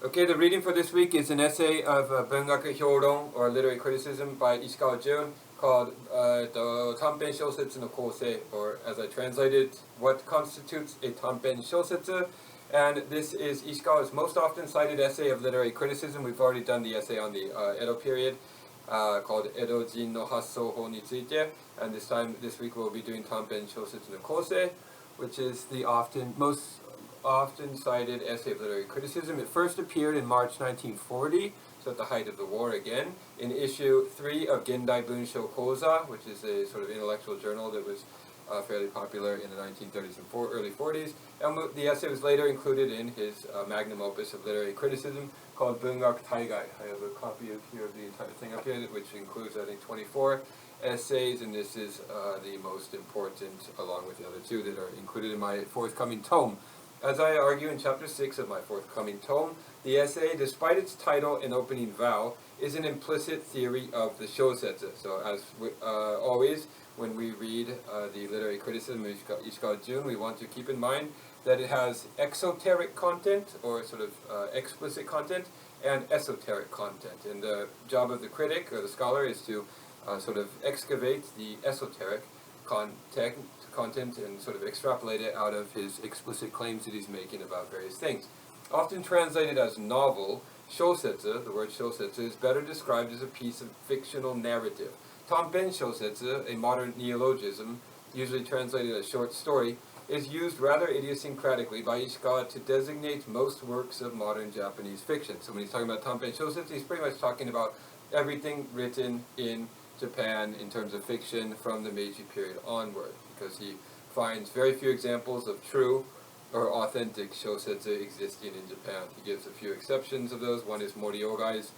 Okay, the reading for this week is an essay of Bungaku Hyoron, or literary criticism, by Ishikawa Jun, called the Tampen Shōsetsu Kōsei, or as I translated, What Constitutes a Tampen Shōsetsu. And this is Ishikawa's most often cited essay of literary criticism. We've already done the essay on the Edo period, called Edo Jin no Hassou Hou ni Tsuite, and this week we'll be doing Tampen Shōsetsu Kōsei, which is the most often cited essay of literary criticism. It first appeared in March 1940, so at the height of the war again, in issue 3 of Gendai Bunshō Kōza, which is a sort of intellectual journal that was fairly popular in the 1930s and early 40s. And the essay was later included in his magnum opus of literary criticism called Bungaku Taigai. I have a copy of the entire thing up here, which includes, I think, 24 essays, and this is the most important, along with the other two that are included in my forthcoming tome. As I argue in chapter 6 of my forthcoming tome, the essay, despite its title and opening vow, is an implicit theory of the Shōsetsu. So as always, when we read the literary criticism of Ishikawa Jun, we want to keep in mind that it has exoteric content, or sort of explicit content, and esoteric content. And the job of the critic, or the scholar, is to sort of excavate the esoteric content and sort of extrapolate it out of his explicit claims that he's making about various things. Often translated as novel, Shōsetsu, the word Shōsetsu, is better described as a piece of fictional narrative. Tampen Shōsetsu, a modern neologism, usually translated as short story, is used rather idiosyncratically by Ishikawa to designate most works of modern Japanese fiction. So when he's talking about Tampen Shōsetsu, he's pretty much talking about everything written in Japan in terms of fiction from the Meiji period onward, because he finds very few examples of true or authentic Shōsetsu existing in Japan. He gives a few exceptions of those. One is Moriogai's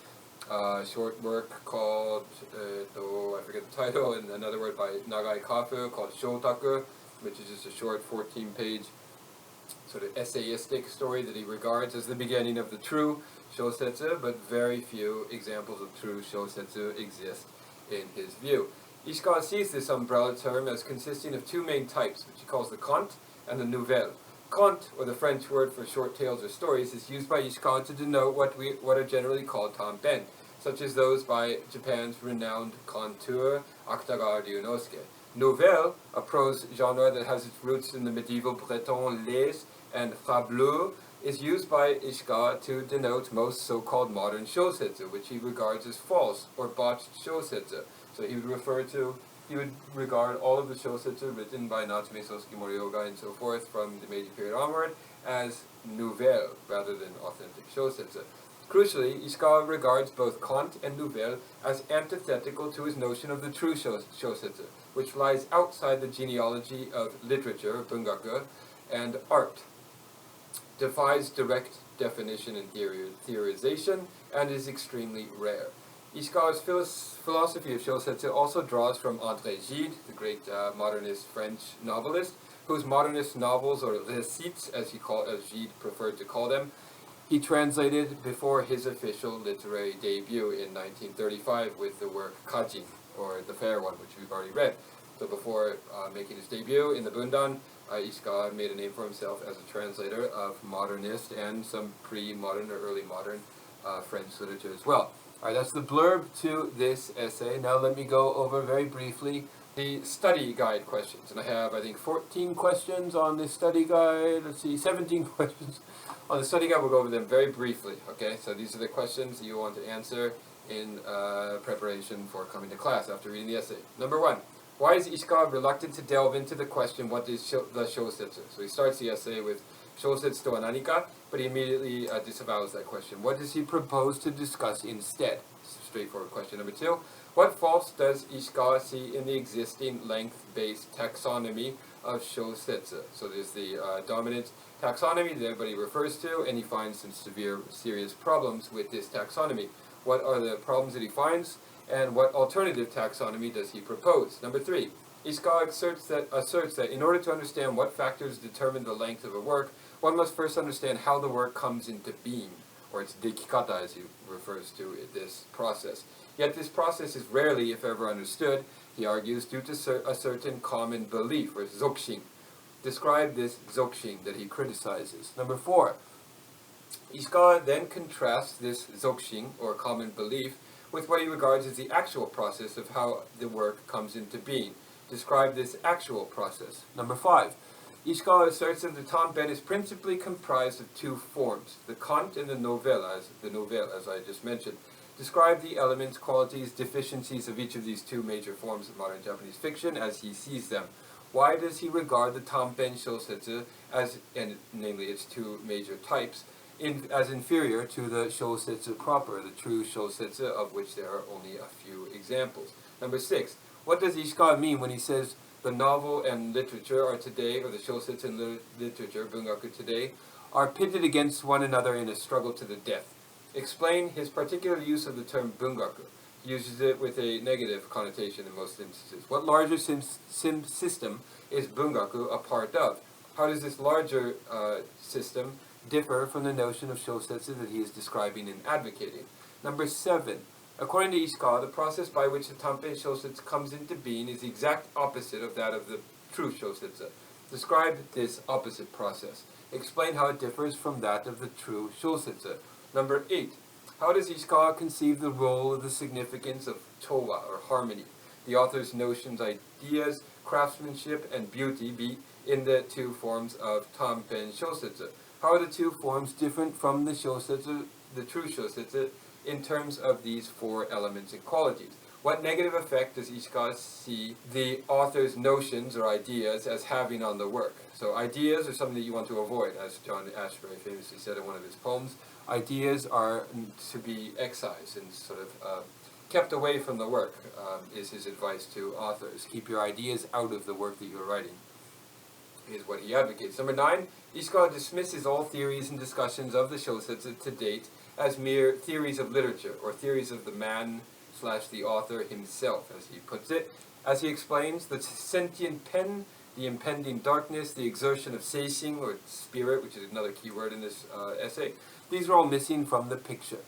short work called, I forget the title, and another word by Nagai Kafu called Shotaku, which is just a short 14-page sort of essayistic story that he regards as the beginning of the true Shōsetsu, but very few examples of true Shōsetsu exist in his view. Ishikawa sees this umbrella term as consisting of two main types, which he calls the conte and the nouvelle. Conte, or the French word for short tales or stories, is used by Ishikawa to denote what are generally called tampen, such as those by Japan's renowned conteur Akutagawa Ryūnosuke. Nouvelle, a prose genre that has its roots in the medieval Breton lais and fabliaux, is used by Ishikawa to denote most so-called modern Shōsetsu, which he regards as false or botched Shōsetsu. So he would regard all of the Shōsetsu written by Natsume Soseki Morioga and so forth from the Meiji period onward as Nouvelle rather than authentic Shōsetsu. Crucially, Ishikawa regards both conte and nouvelle as antithetical to his notion of the true Shōsetsu, which lies outside the genealogy of literature, bungaku, and art, defies direct definition and theorization, and is extremely rare. Ishikawa's philosophy of Shōsetsu also draws from André Gide, the great modernist French novelist, whose modernist novels, or récits, as Gide preferred to call them, he translated before his official literary debut in 1935 with the work Kajin, or the fair one, which we've already read. So before making his debut in the Bundan, Ishikawa made a name for himself as a translator of modernist and some pre-modern or early modern French literature as well. Alright, that's the blurb to this essay. Now let me go over very briefly the study guide questions. And I have, I think, 14 questions on this study guide. Let's see, 17 questions on the study guide. We'll go over them very briefly. Okay, so these are the questions you want to answer in preparation for coming to class after reading the essay. Number 1. Why is Ishikawa reluctant to delve into the question, what is the Shōsetsu? So he starts the essay with Shōsetsu to wa nanika, but he immediately disavows that question. What does he propose to discuss instead? Straightforward question. Number 2. What faults does Ishikawa see in the existing length-based taxonomy of Shōsetsu? So there's the dominant taxonomy that everybody refers to, and he finds some serious problems with this taxonomy. What are the problems that he finds? And what alternative taxonomy does he propose? Number 3, Ishikawa asserts that in order to understand what factors determine the length of a work, one must first understand how the work comes into being, or its dekikata, as he refers to this process. Yet this process is rarely, if ever, understood, he argues, due to a certain common belief, or zokushin. Describe this zokushin that he criticizes. Number 4, Ishikawa then contrasts this zokushin, or common belief, with what he regards as the actual process of how the work comes into being. Describe this actual process. Number 5. Ishikawa asserts that the Tampen is principally comprised of two forms, the Conte and the Nouvelle, as I just mentioned. Describe the elements, qualities, deficiencies of each of these two major forms of modern Japanese fiction as he sees them. Why does he regard the Tampen Shōsetsu as, and namely its two major types, as inferior to the Shōsetsu proper, the true Shōsetsu, of which there are only a few examples? Number 6. What does Ishikawa mean when he says the novel and literature are today, or the Shōsetsu and literature, Bungaku today, are pitted against one another in a struggle to the death? Explain his particular use of the term Bungaku. He uses it with a negative connotation in most instances. What larger system is Bungaku a part of? How does this larger system differ from the notion of Shōsetsu that he is describing and advocating? Number 7. According to Ishikawa, the process by which the Tampen Shōsetsu comes into being is the exact opposite of that of the true Shōsetsu. Describe this opposite process. Explain how it differs from that of the true Shōsetsu. Number 8. How does Ishikawa conceive the role of the significance of towa, or harmony, the author's notions, ideas, craftsmanship, and beauty be in the two forms of Tampen Shōsetsu? How are the two forms different from the Shōsetsu, the true Shōsetsu, in terms of these four elements and qualities? What negative effect does Ishikawa see the author's notions or ideas as having on the work? So ideas are something that you want to avoid, as John Ashbery famously said in one of his poems. Ideas are to be excised and sort of kept away from the work, is his advice to authors. Keep your ideas out of the work that you're writing, is what he advocates. Number 9, Ishikawa dismisses all theories and discussions of the Shōsetsu to date as mere theories of literature, or theories of the man/the author himself, as he puts it. As he explains, the sentient pen, the impending darkness, the exertion of seishin, or spirit, which is another key word in this essay, these are all missing from the picture.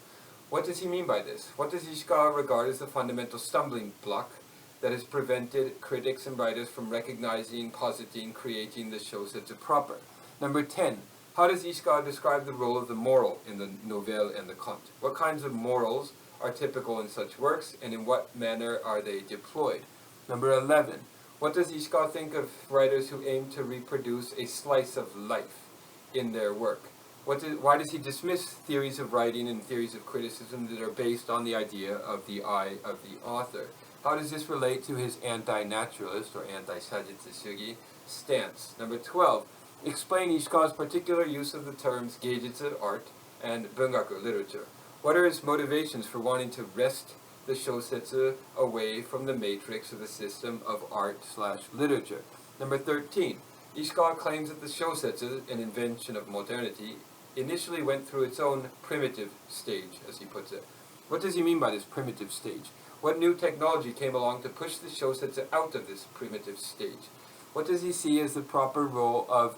What does he mean by this? What does Ishikawa regard as the fundamental stumbling block that has prevented critics and writers from recognizing, positing, creating the Shōsetsu proper? Number 10. How does Ishikawa describe the role of the moral in the Nouvelle and the Conte? What kinds of morals are typical in such works, and in what manner are they deployed? Number 11. What does Ishikawa think of writers who aim to reproduce a slice of life in their work? Why does he dismiss theories of writing and theories of criticism that are based on the idea of the eye of the author? How does this relate to his anti-naturalist, or anti-sajitsu stance? Number 12. Explain Ishikawa's particular use of the terms geijutsu, art, and bungaku, literature. What are his motivations for wanting to wrest the Shōsetsu away from the matrix of the system of art/literature? Number 13. Ishikawa claims that the Shōsetsu, an invention of modernity, initially went through its own primitive stage, as he puts it. What does he mean by this primitive stage? What new technology came along to push the Shōsetsu out of this primitive stage? What does he see as the proper role of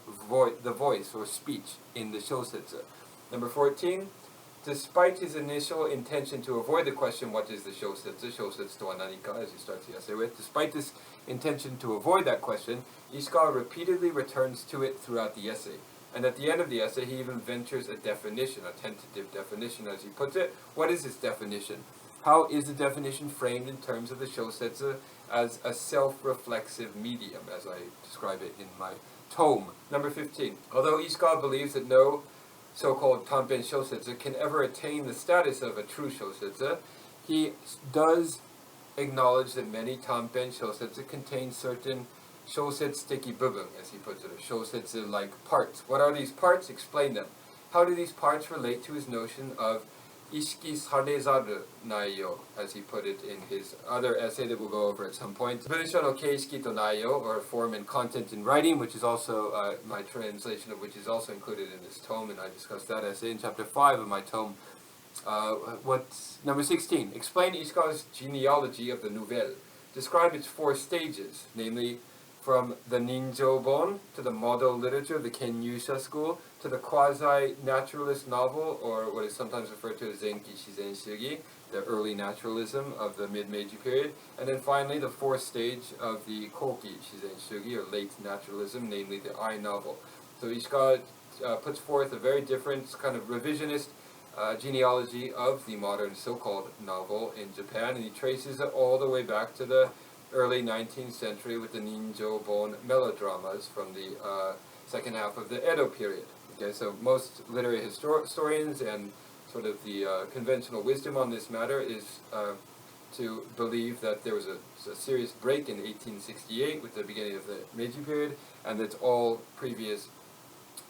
the voice or speech in the Shōsetsu? Number 14. Despite his initial intention to avoid the question, what is the Shōsetsu? Shōsetsu to wa nanika, as he starts the essay with. Despite this intention to avoid that question, Ishikawa repeatedly returns to it throughout the essay. And at the end of the essay, he even ventures a definition, a tentative definition, as he puts it. What is this definition? How is the definition framed in terms of the Shōsetsu as a self-reflexive medium, as I describe it in my tome? Number 15. Although Ishikawa believes that no so-called Tampen Shōsetsu can ever attain the status of a true Shōsetsu, he does acknowledge that many Tampen Shōsetsu contain certain Shōsetsu-teki bubun, as he puts it, or Shōsetsu-like parts. What are these parts? Explain them. How do these parts relate to his notion of ishiki sarezaru naiyo, as he put it in his other essay that we'll go over at some point. Bunshō no keishiki to naiyo, or form and content in writing, which is also, my translation of which is also included in this tome, and I discussed that essay in chapter 5 of my tome. Number 16. Explain Ishikawa's genealogy of the Nouvelle. Describe its 4 stages, namely, from the Ninjōbon to the model literature of the Kenyusha school to the quasi-naturalist novel, or what is sometimes referred to as Zenki Shizen Shugi, the early naturalism of the mid-Meiji period, and then finally the 4th stage of the Koki Shizen Shugi, or late naturalism, namely the I novel. So Ishikawa puts forth a very different kind of revisionist genealogy of the modern so-called novel in Japan, and he traces it all the way back to the early 19th century with the Ninjōbon melodramas from the second half of the Edo period. Okay, so most literary historians and sort of the conventional wisdom on this matter is to believe that there was a serious break in 1868 with the beginning of the Meiji period, and that all previous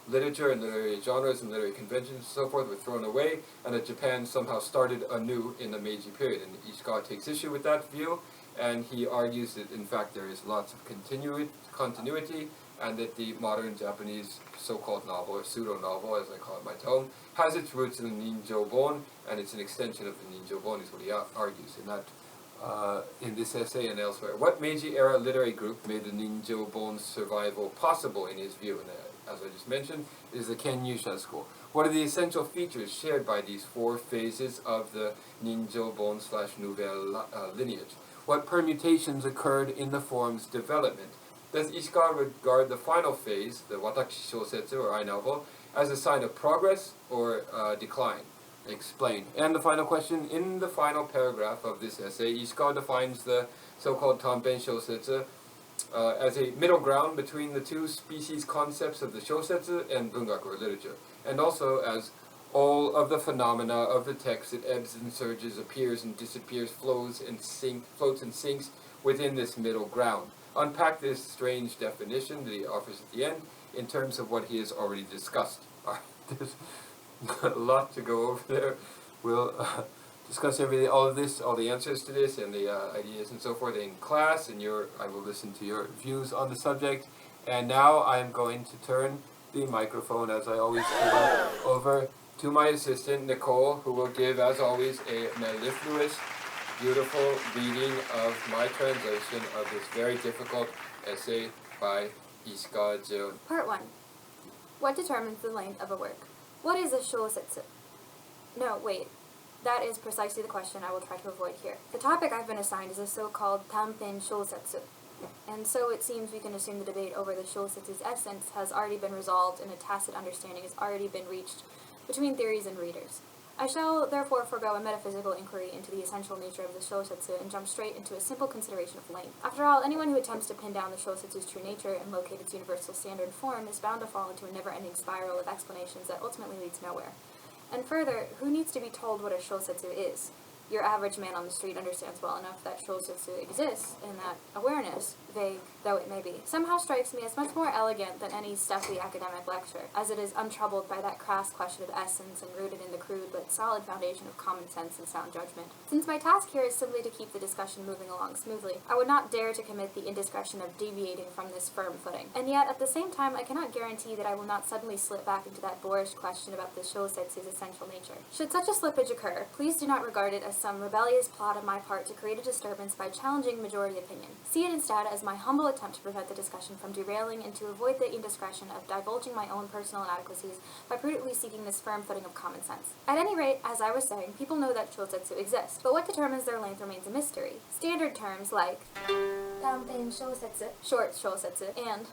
literature and literary genres and literary conventions and so forth were thrown away, and that Japan somehow started anew in the Meiji period. And Ishikawa takes issue with that view, and he argues that in fact there is lots of continuity, and that the modern Japanese so-called novel, or pseudo-novel as I call it in my tome, has its roots in the Ninjōbon, and it's an extension of the Ninjōbon is what he argues in that in this essay and elsewhere. What Meiji-era literary group made the Ninjōbon's survival possible in his view? And as I just mentioned, is the Kenyusha school. What are the essential features shared by these four phases of the Ninjōbon/Nouvelle lineage? What permutations occurred in the form's development? Does Ishikawa regard the final phase, the Watashi Shōsetsu or I novel, as a sign of progress or decline? Explain. And the final question, in the final paragraph of this essay, Ishikawa defines the so-called Tampen Shōsetsu as a middle ground between the two species concepts of the Shōsetsu and Bungaku, or literature, and also as all of the phenomena of the text. It ebbs and surges, appears and disappears, floats and sinks within this middle ground. Unpack this strange definition that he offers at the end in terms of what he has already discussed. There's a lot to go over there. We'll discuss everything, all of this, all the answers to this, and the ideas and so forth in class, and I will listen to your views on the subject. And now I am going to turn the microphone, as I always do, over to my assistant, Nicole, who will give, as always, a mellifluous, beautiful reading of my translation of this very difficult essay by Ishikawa Jun. Part 1. What determines the length of a work? What is a shōsetsu? No, wait. That is precisely the question I will try to avoid here. The topic I've been assigned is a so-called Tampen Shōsetsu, and so it seems we can assume the debate over the shōsetsu's essence has already been resolved and a tacit understanding has already been reached between theories and readers. I shall therefore forego a metaphysical inquiry into the essential nature of the shōsetsu and jump straight into a simple consideration of length. After all, anyone who attempts to pin down the shōsetsu's true nature and locate its universal standard form is bound to fall into a never-ending spiral of explanations that ultimately leads nowhere. And further, who needs to be told what a shōsetsu is? Your average man on the street understands well enough that shōsetsu exists, and that awareness, vague though it may be, somehow strikes me as much more elegant than any stuffy academic lecture, as it is untroubled by that crass question of essence and rooted in the crude but solid foundation of common sense and sound judgment. Since my task here is simply to keep the discussion moving along smoothly, I would not dare to commit the indiscretion of deviating from this firm footing. And yet, at the same time, I cannot guarantee that I will not suddenly slip back into that boorish question about the shōsetsu's essential nature. Should such a slippage occur, please do not regard it as some rebellious plot on my part to create a disturbance by challenging majority opinion. See it instead as my humble attempt to prevent the discussion from derailing and to avoid the indiscretion of divulging my own personal inadequacies by prudently seeking this firm footing of common sense. At any rate, as I was saying, people know that shōsetsu exist, but what determines their length remains a mystery. Standard terms like Tampen Shōsetsu, short shōsetsu, and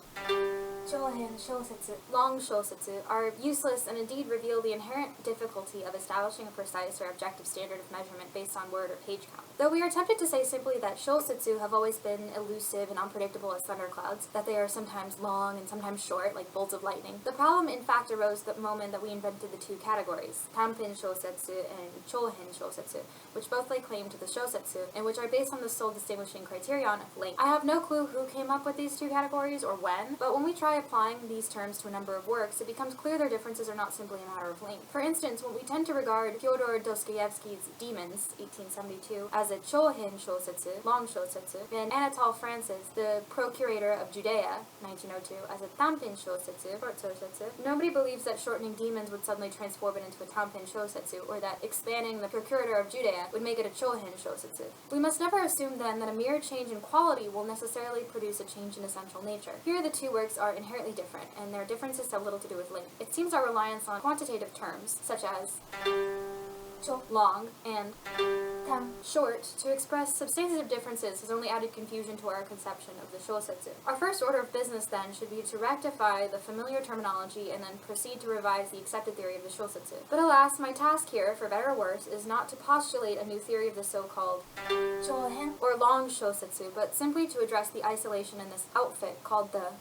Chōhen Shōsetsu, long shōsetsu, are useless and indeed reveal the inherent difficulty of establishing a precise or objective standard of measurement based on word or page count. Though we are tempted to say simply that shōsetsu have always been elusive and unpredictable as thunderclouds, that they are sometimes long and sometimes short, like bolts of lightning, the problem in fact arose the moment that we invented the two categories, Tampen Shōsetsu and Chōhen Shōsetsu, which both lay claim to the shōsetsu, and which are based on the sole distinguishing criterion of length. I have no clue who came up with these two categories or when, but when we try applying these terms to a number of works, it becomes clear their differences are not simply a matter of length. For instance, when we tend to regard Fyodor Dostoevsky's Demons, 1872, as a Chōhen Shōsetsu, long shōsetsu, and Anatole France's The Procurator of Judea, 1902, as a Tampen Shōsetsu, short shōsetsu, nobody believes that shortening Demons would suddenly transform it into a Tampen Shōsetsu, or that expanding The Procurator of Judea would make it a Chōhen Shōsetsu. We must never assume then that a mere change in quality will necessarily produce a change in essential nature. Here the two works are inherently different, and their differences have little to do with length. It seems our reliance on quantitative terms, such as long, and short, to express substantive differences has only added confusion to our conception of the Shōsetsu. Our first order of business, then, should be to rectify the familiar terminology and then proceed to revise the accepted theory of the Shōsetsu. But alas, my task here, for better or worse, is not to postulate a new theory of the so-called or long Shōsetsu, but simply to address the isolation in this outfit called the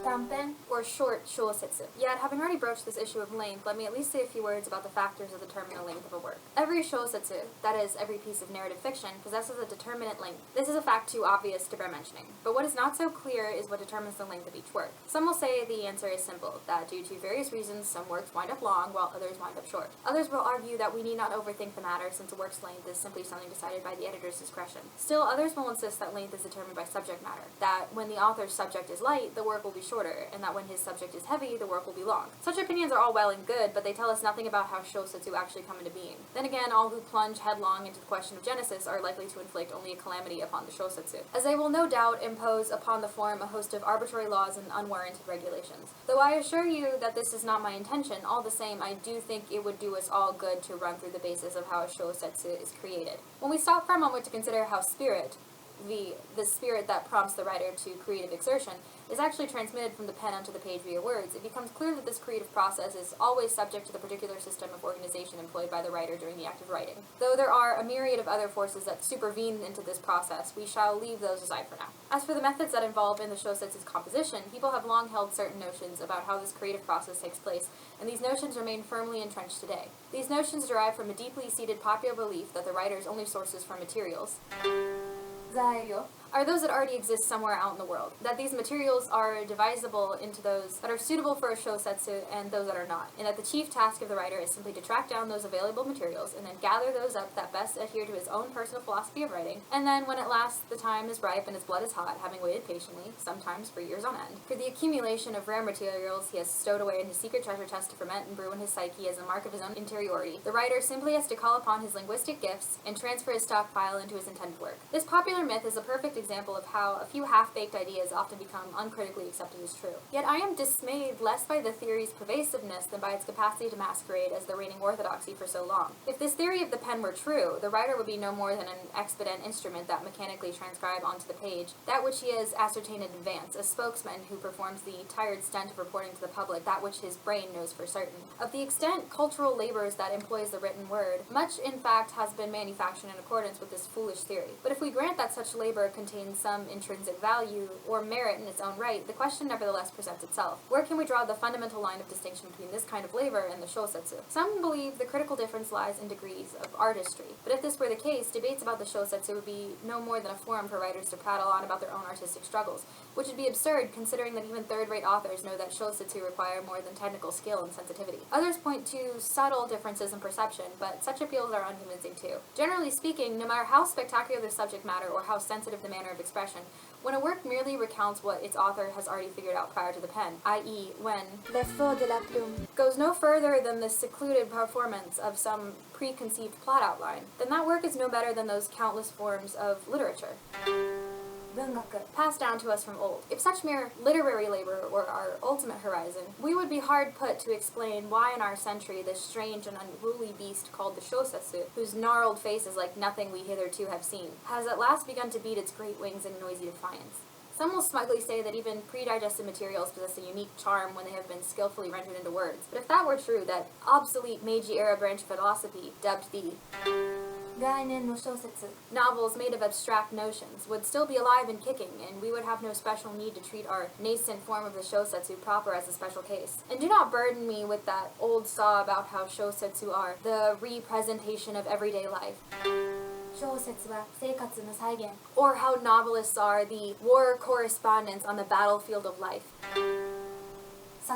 Tampen, or short Shōsetsu. Yet, having already broached this issue of length, let me at least say a few words about the factors that determine the length of a work. Every Shōsetsu, that is, every piece of narrative fiction, possesses a determinate length. This is a fact too obvious to bear mentioning. But what is not so clear is what determines the length of each work. Some will say the answer is simple, that due to various reasons, some works wind up long, while others wind up short. Others will argue that we need not overthink the matter, since a work's length is simply something decided by the editor's discretion. Still, others will insist that length is determined by subject matter, that when the author's subject is light, the work will be shorter, and that when his subject is heavy, the work will be long. Such opinions are all well and good, but they tell us nothing about how Shōsetsu actually come into being. Then again, all who plunge headlong into the question of Genesis are likely to inflict only a calamity upon the Shōsetsu, as they will no doubt impose upon the form a host of arbitrary laws and unwarranted regulations. Though I assure you that this is not my intention, all the same, I do think it would do us all good to run through the basis of how a Shōsetsu is created. When we stop for a moment to consider how spirit, the spirit that prompts the writer to creative exertion, is actually transmitted from the pen onto the page via words, it becomes clear that this creative process is always subject to the particular system of organization employed by the writer during the act of writing. Though there are a myriad of other forces that supervene into this process, we shall leave those aside for now. As for the methods that involve in the Shōsetsu's composition, people have long held certain notions about how this creative process takes place, and these notions remain firmly entrenched today. These notions derive from a deeply seated popular belief that the writer's only sources for materials are those that already exist somewhere out in the world, that these materials are divisible into those that are suitable for a Shōsetsu and those that are not, and that the chief task of the writer is simply to track down those available materials and then gather those up that best adhere to his own personal philosophy of writing, and then when at last the time is ripe and his blood is hot, having waited patiently, sometimes for years on end, for the accumulation of rare materials he has stowed away in his secret treasure chest to ferment and brew in his psyche as a mark of his own interiority, the writer simply has to call upon his linguistic gifts and transfer his stockpile into his intended work. This popular myth is a perfect example of how a few half-baked ideas often become uncritically accepted as true. Yet I am dismayed less by the theory's pervasiveness than by its capacity to masquerade as the reigning orthodoxy for so long. If this theory of the pen were true, the writer would be no more than an expedient instrument that mechanically transcribes onto the page that which he has ascertained in advance, a spokesman who performs the tired stunt of reporting to the public that which his brain knows for certain. Of the extent cultural labors that employs the written word, much in fact has been manufactured in accordance with this foolish theory. But if we grant that such labor contains some intrinsic value or merit in its own right, the question nevertheless presents itself. Where can we draw the fundamental line of distinction between this kind of labor and the Shōsetsu? Some believe the critical difference lies in degrees of artistry, but if this were the case, debates about the Shōsetsu would be no more than a forum for writers to prattle on about their own artistic struggles, which would be absurd considering that even third-rate authors know that Shōsetsu require more than technical skill and sensitivity. Others point to subtle differences in perception, but such appeals are unconvincing too. Generally speaking, no matter how spectacular the subject matter or how sensitive the manner of expression, when a work merely recounts what its author has already figured out prior to the pen, i.e. when goes no further than the secluded performance of some preconceived plot outline, then that work is no better than those countless forms of literature passed down to us from old. If such mere literary labor were our ultimate horizon, we would be hard put to explain why in our century this strange and unruly beast called the Shōsetsu, whose gnarled face is like nothing we hitherto have seen, has at last begun to beat its great wings in noisy defiance. Some will smugly say that even pre-digested materials possess a unique charm when they have been skillfully rendered into words. But if that were true, that obsolete Meiji-era branch of philosophy, dubbed the novels made of abstract notions, would still be alive and kicking, and we would have no special need to treat our nascent form of the Shōsetsu proper as a special case. And do not burden me with that old saw about how Shōsetsu are the representation of everyday life, or how novelists are the war correspondents on the battlefield of life. It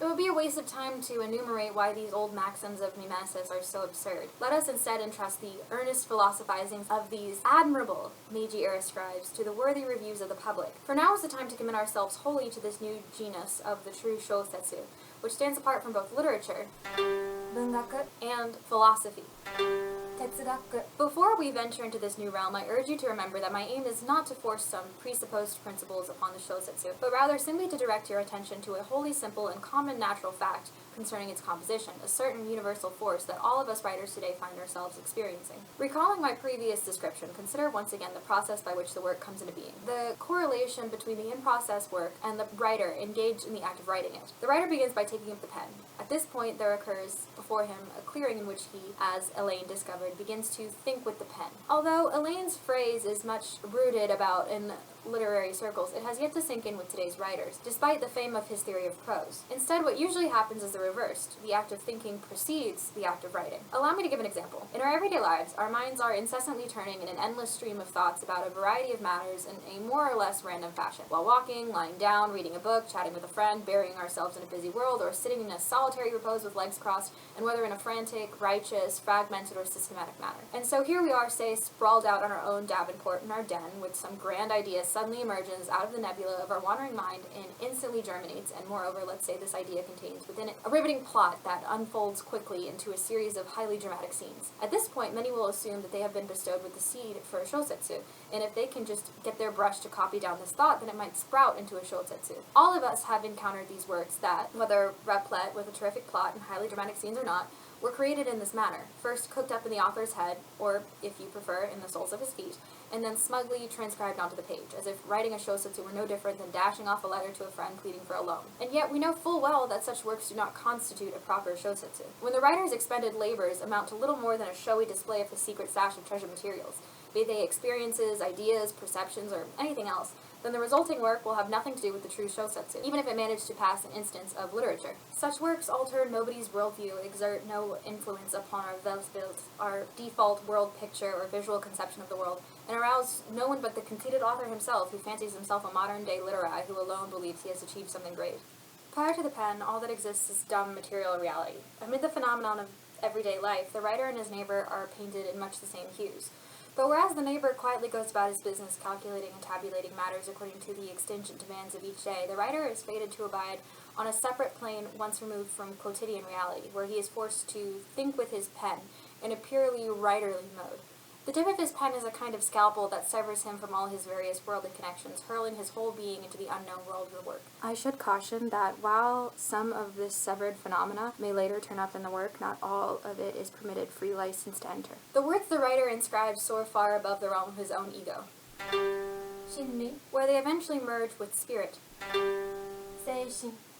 would be a waste of time to enumerate why these old maxims of mimesis are so absurd. Let us instead entrust the earnest philosophizing of these admirable Meiji-era scribes to the worthy reviews of the public. For now is the time to commit ourselves wholly to this new genus of the true Shōsetsu, which stands apart from both literature and philosophy. Before we venture into this new realm, I urge you to remember that my aim is not to force some presupposed principles upon the Shōsetsu, but rather simply to direct your attention to a wholly simple and common natural fact concerning its composition, a certain universal force that all of us writers today find ourselves experiencing. Recalling my previous description, consider once again the process by which the work comes into being. The correlation between the in-process work and the writer engaged in the act of writing it. The writer begins by taking up the pen. At this point, there occurs before him a clearing in which he, as Elaine discovered, begins to think with the pen. Although Elaine's phrase is much brooded about in literary circles, it has yet to sink in with today's writers, despite the fame of his theory of prose. Instead, what usually happens is the reverse. The act of thinking precedes the act of writing. Allow me to give an example. In our everyday lives, our minds are incessantly turning in an endless stream of thoughts about a variety of matters in a more or less random fashion. While walking, lying down, reading a book, chatting with a friend, burying ourselves in a busy world, or sitting in a solitary repose with legs crossed, and whether in a frantic, righteous, fragmented, or systematic manner. And so here we are, say, sprawled out on our own Davenport in our den, with some grand idea suddenly emerges out of the nebula of our wandering mind and instantly germinates, and moreover, let's say this idea contains within it a riveting plot that unfolds quickly into a series of highly dramatic scenes. At this point, many will assume that they have been bestowed with the seed for a Shōsetsu, and if they can just get their brush to copy down this thought, then it might sprout into a Shōsetsu. All of us have encountered these works that, whether replete with a terrific plot and highly dramatic scenes or not, were created in this manner, first cooked up in the author's head, or, if you prefer, in the soles of his feet, and then smugly transcribed onto the page, as if writing a Shōsetsu were no different than dashing off a letter to a friend pleading for a loan. And yet we know full well that such works do not constitute a proper Shōsetsu. When the writer's expended labors amount to little more than a showy display of his secret stash of treasured materials, be they experiences, ideas, perceptions, or anything else, then the resulting work will have nothing to do with the true Shōsetsu, even if it managed to pass an instance of literature. Such works alter nobody's worldview, exert no influence upon our Weltbild, our default world picture or visual conception of the world, and arouse no one but the conceited author himself, who fancies himself a modern-day literati who alone believes he has achieved something great. Prior to the pen, all that exists is dumb material reality. Amid the phenomenon of everyday life, the writer and his neighbor are painted in much the same hues. But whereas the neighbor quietly goes about his business calculating and tabulating matters according to the extingent demands of each day, the writer is fated to abide on a separate plane once removed from quotidian reality, where he is forced to think with his pen in a purely writerly mode. The tip of his pen is a kind of scalpel that severs him from all his various worldly connections, hurling his whole being into the unknown world of the work. I should caution that while some of this severed phenomena may later turn up in the work, not all of it is permitted free license to enter. The words the writer inscribes soar far above the realm of his own ego, where they eventually merge with spirit.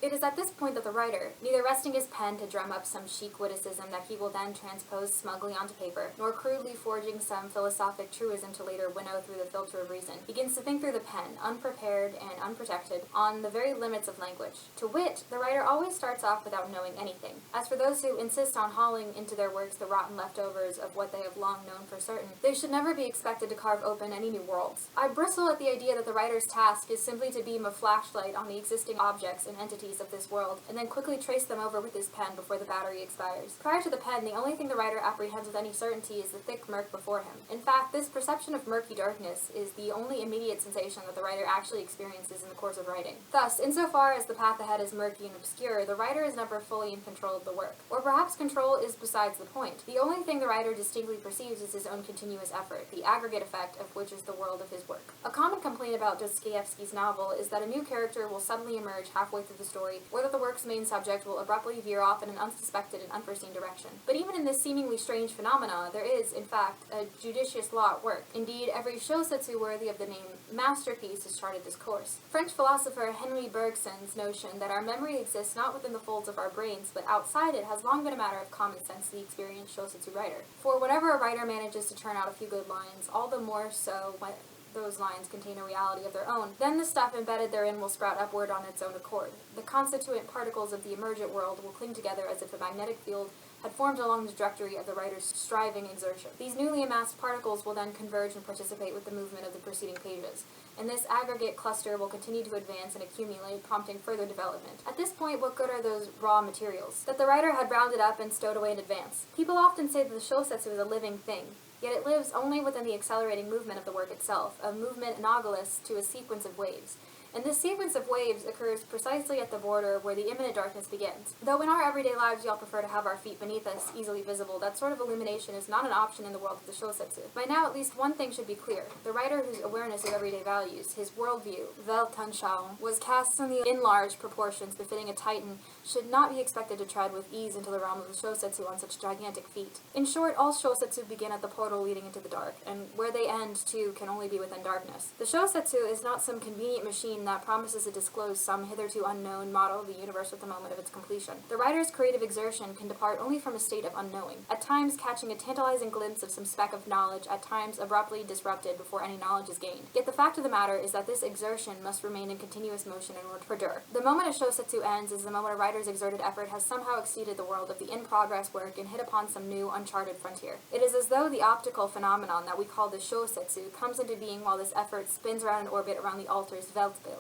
It is at this point that the writer, neither resting his pen to drum up some chic witticism that he will then transpose smugly onto paper, nor crudely forging some philosophic truism to later winnow through the filter of reason, begins to think through the pen, unprepared and unprotected, on the very limits of language. To wit, the writer always starts off without knowing anything. As for those who insist on hauling into their works the rotten leftovers of what they have long known for certain, they should never be expected to carve open any new worlds. I bristle at the idea that the writer's task is simply to beam a flashlight on the existing objects and entities of this world, and then quickly trace them over with his pen before the battery expires. Prior to the pen, the only thing the writer apprehends with any certainty is the thick murk before him. In fact, this perception of murky darkness is the only immediate sensation that the writer actually experiences in the course of writing. Thus, insofar as the path ahead is murky and obscure, the writer is never fully in control of the work. Or perhaps control is besides the point. The only thing the writer distinctly perceives is his own continuous effort, the aggregate effect of which is the world of his work. A common complaint about Dostoevsky's novel is that a new character will suddenly emerge halfway through the story, or that the work's main subject will abruptly veer off in an unsuspected and unforeseen direction. But even in this seemingly strange phenomena, there is, in fact, a judicious law at work. Indeed, every Shōsetsu worthy of the name masterpiece has charted this course. French philosopher Henri Bergson's notion that our memory exists not within the folds of our brains, but outside it, has long been a matter of common sense to the experienced Shōsetsu writer. For whenever a writer manages to turn out a few good lines, all the more so when those lines contain a reality of their own, then the stuff embedded therein will sprout upward on its own accord. The constituent particles of the emergent world will cling together as if a magnetic field had formed along the trajectory of the writer's striving exertion. These newly amassed particles will then converge and participate with the movement of the preceding pages, and this aggregate cluster will continue to advance and accumulate, prompting further development. At this point, what good are those raw materials that the writer had rounded up and stowed away in advance? People often say that the Shōsetsu is a living thing, yet it lives only within the accelerating movement of the work itself, a movement analogous to a sequence of waves. and this sequence of waves occurs precisely at the border where the imminent darkness begins. Though in our everyday lives we all prefer to have our feet beneath us, easily visible, that sort of illumination is not an option in the world of the Shōsetsu. By now, at least one thing should be clear. The writer whose awareness of everyday values, his worldview, Weltanschauung, was cast in the enlarged proportions befitting a titan, should not be expected to tread with ease into the realm of the Shōsetsu on such gigantic feet. In short, all Shōsetsu begin at the portal leading into the dark, and where they end, too, can only be within darkness. The Shōsetsu is not some convenient machine that promises to disclose some hitherto unknown model of the universe at the moment of its completion. The writer's creative exertion can depart only from a state of unknowing, at times catching a tantalizing glimpse of some speck of knowledge, at times abruptly disrupted before any knowledge is gained. Yet the fact of the matter is that this exertion must remain in continuous motion in order to perdure. The moment a Shōsetsu ends is the moment a writer's exerted effort has somehow exceeded the world of the in-progress work and hit upon some new, uncharted frontier. It is as though the optical phenomenon that we call the Shōsetsu comes into being while this effort spins around in orbit around the altar's Weltbild.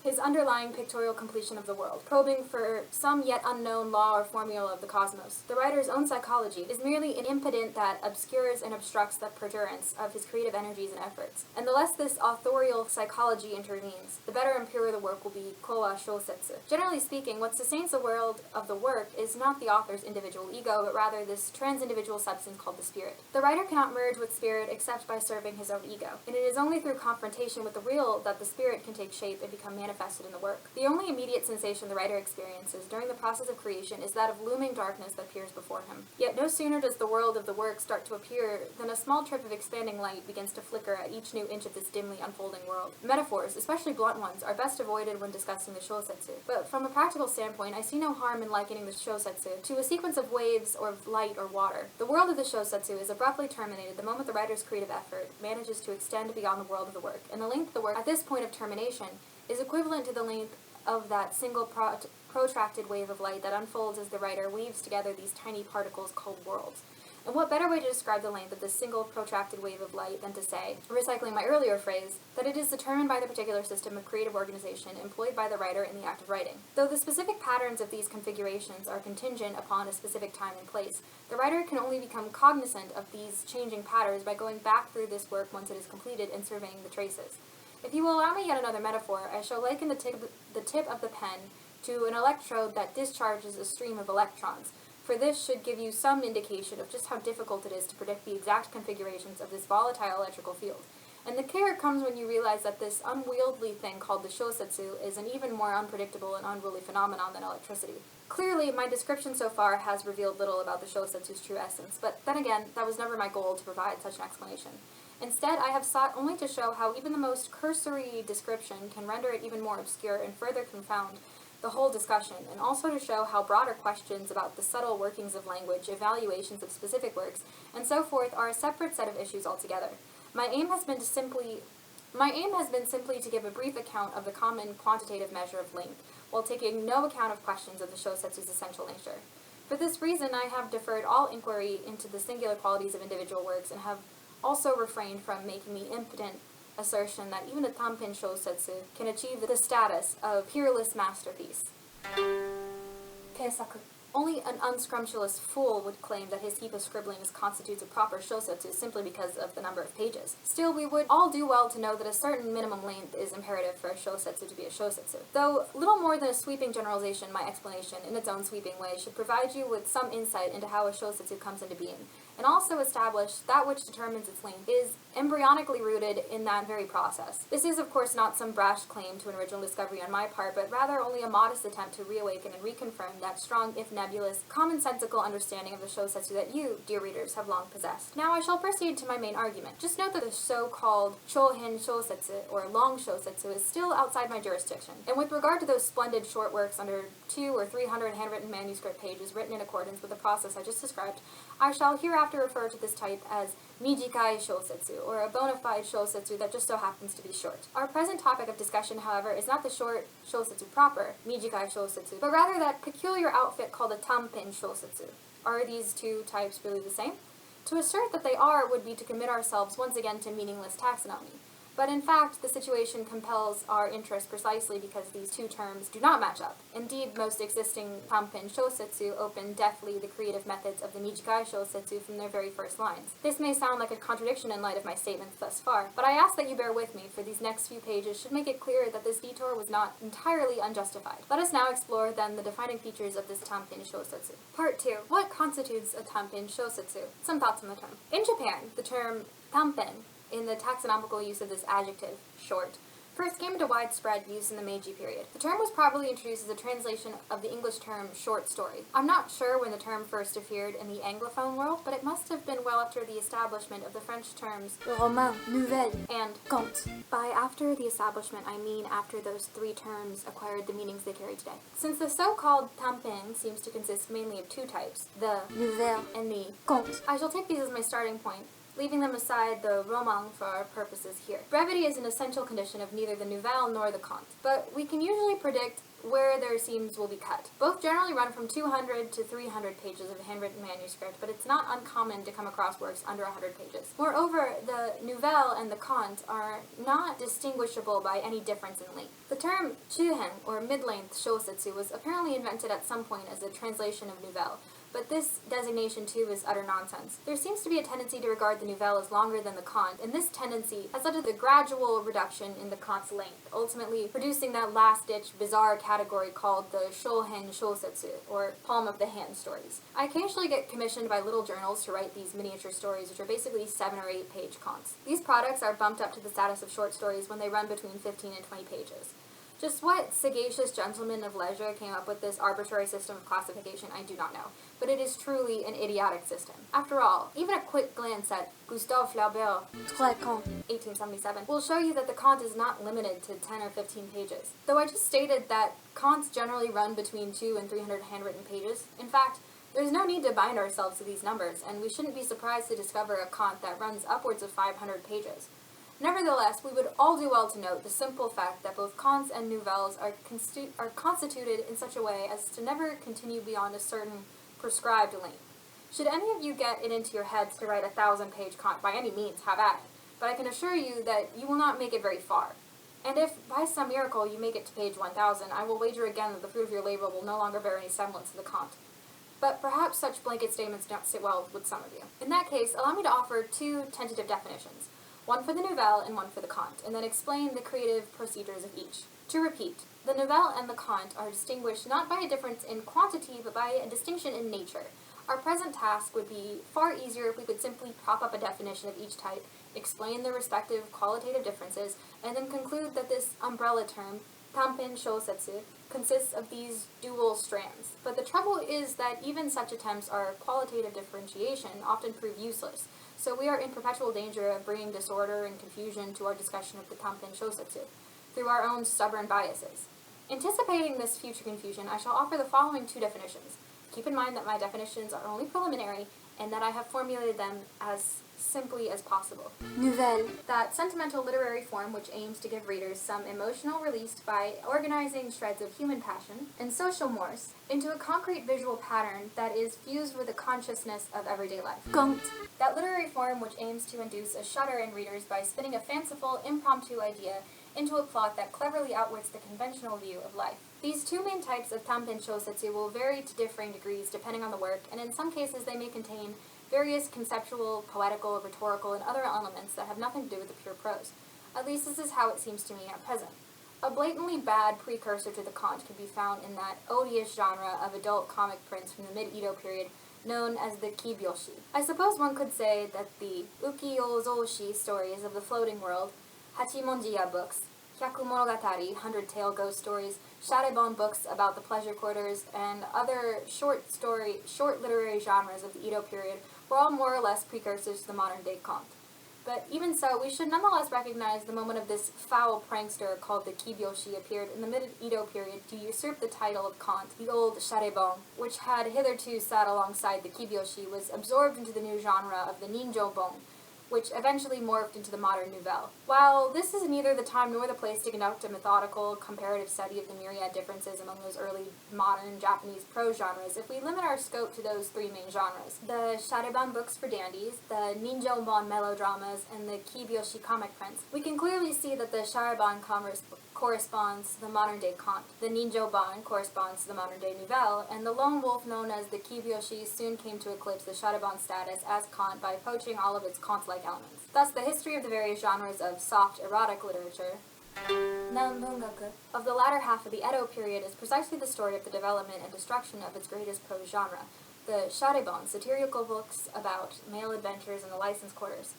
His underlying pictorial completion of the world, probing for some yet unknown law or formula of the cosmos. The writer's own psychology is merely an impediment that obscures and obstructs the perdurance of his creative energies and efforts. And the less this authorial psychology intervenes, the better and purer the work will be koa shōsetsu. Generally speaking, what sustains the world of the work is not the author's individual ego, but rather this trans-individual substance called the spirit. The writer cannot merge with spirit except by serving his own ego, and it is only through confrontation with the real that the spirit can take shape and become manifested in the work. The only immediate sensation the writer experiences during the process of creation is that of looming darkness that appears before him. Yet no sooner does the world of the work start to appear than a small trip of expanding light begins to flicker at each new inch of this dimly unfolding world. Metaphors, especially blunt ones, are best avoided when discussing the Shōsetsu, but from a practical standpoint, I see no harm in likening the Shōsetsu to a sequence of waves or light or water. The world of the Shōsetsu is abruptly terminated the moment the writer's creative effort manages to extend beyond the world of the work, and the length of the work at this point of termination is equivalent to the length of that single protracted wave of light that unfolds as the writer weaves together these tiny particles called worlds. And what better way to describe the length of this single protracted wave of light than to say, recycling my earlier phrase, that it is determined by the particular system of creative organization employed by the writer in the act of writing. Though the specific patterns of these configurations are contingent upon a specific time and place, the writer can only become cognizant of these changing patterns by going back through this work once it is completed and surveying the traces. If you will allow me yet another metaphor, I shall liken the tip of the pen to an electrode that discharges a stream of electrons, for this should give you some indication of just how difficult it is to predict the exact configurations of this volatile electrical field. And the care comes when you realize that this unwieldy thing called the Shōsetsu is an even more unpredictable and unruly phenomenon than electricity. Clearly, my description so far has revealed little about the Shōsetsu's true essence, but then again, that was never my goal to provide such an explanation. Instead, I have sought only to show how even the most cursory description can render it even more obscure and further confound the whole discussion, and also to show how broader questions about the subtle workings of language, evaluations of specific works, and so forth are a separate set of issues altogether. My aim has been simply to give a brief account of the common quantitative measure of length, while taking no account of questions of the Shōsetsu's essential nature. For this reason, I have deferred all inquiry into the singular qualities of individual works, and have also refrained from making the impotent assertion that even a Tampen Shōsetsu can achieve the status of peerless masterpiece. Keisaku. Only an unscrumptious fool would claim that his heap of scribblings constitutes a proper Shōsetsu simply because of the number of pages. Still, we would all do well to know that a certain minimum length is imperative for a Shōsetsu to be a Shōsetsu. Though little more than a sweeping generalization, my explanation, in its own sweeping way, should provide you with some insight into how a Shōsetsu comes into being, and also establish that which determines its length is embryonically rooted in that very process. This is, of course, not some brash claim to an original discovery on my part, but rather only a modest attempt to reawaken and reconfirm that strong, if nebulous, commonsensical understanding of the Shōsetsu that you, dear readers, have long possessed. Now I shall proceed to my main argument. Just note that the so-called Shōhen Shōsetsu, or long Shōsetsu, is still outside my jurisdiction, and with regard to those splendid short works under 200 or 300 handwritten manuscript pages written in accordance with the process I just described, I shall hereafter refer to this type as Mijikai Shōsetsu, or a bona fide Shōsetsu that just so happens to be short. Our present topic of discussion, however, is not the short Shōsetsu proper, Mijikai Shōsetsu, but rather that peculiar outfit called a Tampen Shōsetsu. Are these two types really the same? To assert that they are would be to commit ourselves once again to meaningless taxonomy. But in fact, the situation compels our interest precisely because these two terms do not match up. Indeed, most existing Tampen Shōsetsu open deftly the creative methods of the Nijikai Shōsetsu from their very first lines. This may sound like a contradiction in light of my statements thus far, but I ask that you bear with me, for these next few pages should make it clear that this detour was not entirely unjustified. Let us now explore then the defining features of this Tampen Shōsetsu. Part 2. What constitutes a Tampen Shōsetsu? Some thoughts on the term. In Japan, the term tampen, in the taxonomical use of this adjective, short, first came into widespread use in the Meiji period. The term was probably introduced as a translation of the English term short story. I'm not sure when the term first appeared in the Anglophone world, but it must have been well after the establishment of the French terms roman, nouvelle, and conte. By after the establishment, I mean after those three terms acquired the meanings they carry today. Since the so-called tampen seems to consist mainly of two types, the nouvelle and the conte, I shall take these as my starting point, leaving them aside the roman for our purposes here. Brevity is an essential condition of neither the nouvelle nor the conte, but we can usually predict where their seams will be cut. Both generally run from 200 to 300 pages of handwritten manuscript, but it's not uncommon to come across works under 100 pages. Moreover, the nouvelle and the conte are not distinguishable by any difference in length. The term chuhen, or mid-length shōsetsu, was apparently invented at some point as a translation of nouvelle, but this designation too is utter nonsense. There seems to be a tendency to regard the nouvelle as longer than the conte, and this tendency has led to the gradual reduction in the conte's length, ultimately producing that last-ditch bizarre category called the Shōhen Shōsetsu, or palm of the hand stories. I occasionally get commissioned by little journals to write these miniature stories, which are basically 7 or 8 page contes. These products are bumped up to the status of short stories when they run between 15 and 20 pages. Just what sagacious gentleman of leisure came up with this arbitrary system of classification, I do not know, but it is truly an idiotic system. After all, even a quick glance at Gustave Flaubert, 1877, will show you that the conte is not limited to 10 or 15 pages. Though I just stated that contes generally run between 200 and 300 handwritten pages, in fact, there's no need to bind ourselves to these numbers, and we shouldn't be surprised to discover a conte that runs upwards of 500 pages. Nevertheless, we would all do well to note the simple fact that both contes and nouvelles are constituted in such a way as to never continue beyond a certain prescribed length. Should any of you get it into your heads to write a 1,000-page conte, by any means, have at it, but I can assure you that you will not make it very far. And if, by some miracle, you make it to page 1,000, I will wager again that the fruit of your labor will no longer bear any semblance to the conte. But perhaps such blanket statements don't sit well with some of you. In that case, allow me to offer 2 tentative definitions. One for the nouvelle and one for the conte, and then explain the creative procedures of each. To repeat, the nouvelle and the conte are distinguished not by a difference in quantity, but by a distinction in nature. Our present task would be far easier if we could simply prop up a definition of each type, explain their respective qualitative differences, and then conclude that this umbrella term, Tampen Shōsetsu, consists of these dual strands. But the trouble is that even such attempts at qualitative differentiation often prove useless, so we are in perpetual danger of bringing disorder and confusion to our discussion of the Tampen Shōsetsu through our own stubborn biases. Anticipating this future confusion, I shall offer the following 2 definitions. Keep in mind that my definitions are only preliminary and that I have formulated them as simply as possible. Nouvelle, that sentimental literary form which aims to give readers some emotional release by organizing shreds of human passion and social morse into a concrete visual pattern that is fused with the consciousness of everyday life. Conte, that literary form which aims to induce a shudder in readers by spinning a fanciful, impromptu idea into a plot that cleverly outwits the conventional view of life. These 2 main types of Tampen Shōsetsu will vary to differing degrees depending on the work, and in some cases they may contain various conceptual, poetical, rhetorical, and other elements that have nothing to do with the pure prose. At least this is how it seems to me at present. A blatantly bad precursor to the conte can be found in that odious genre of adult comic prints from the mid-Edo period known as the kibyoshi. I suppose one could say that the ukiyozoshi stories of the floating world, Hachimonjiya books, Hyakumonogatari, 100-tale ghost stories, Sharebon books about the pleasure quarters, and other short literary genres of the Edo period were all more or less precursors to the modern-day conte. But even so, we should nonetheless recognize the moment of this foul prankster called the kibyoshi appeared in the mid-Edo period to usurp the title of conte. The old Sharebon, which had hitherto sat alongside the kibyoshi, was absorbed into the new genre of the ninjobon, which eventually morphed into the modern Nouvelle. While this is neither the time nor the place to conduct a methodical, comparative study of the myriad differences among those early modern Japanese prose genres, if we limit our scope to those three main genres, the Shareban books for dandies, the Ninjōbon melodramas, and the Kibyoshi comic prints, we can clearly see that the Shareban corresponds to the modern-day Conte, the Ninjōbon corresponds to the modern-day Nouvelle, and the lone wolf known as the Kibyoshi soon came to eclipse the Shareban status as Conte by poaching all of its Conte-like elements. Thus, the history of the various genres of soft erotic literature Bungaku of the latter half of the Edo period is precisely the story of the development and destruction of its greatest prose genre, the Shareban, satirical books about male adventures in the license quarters.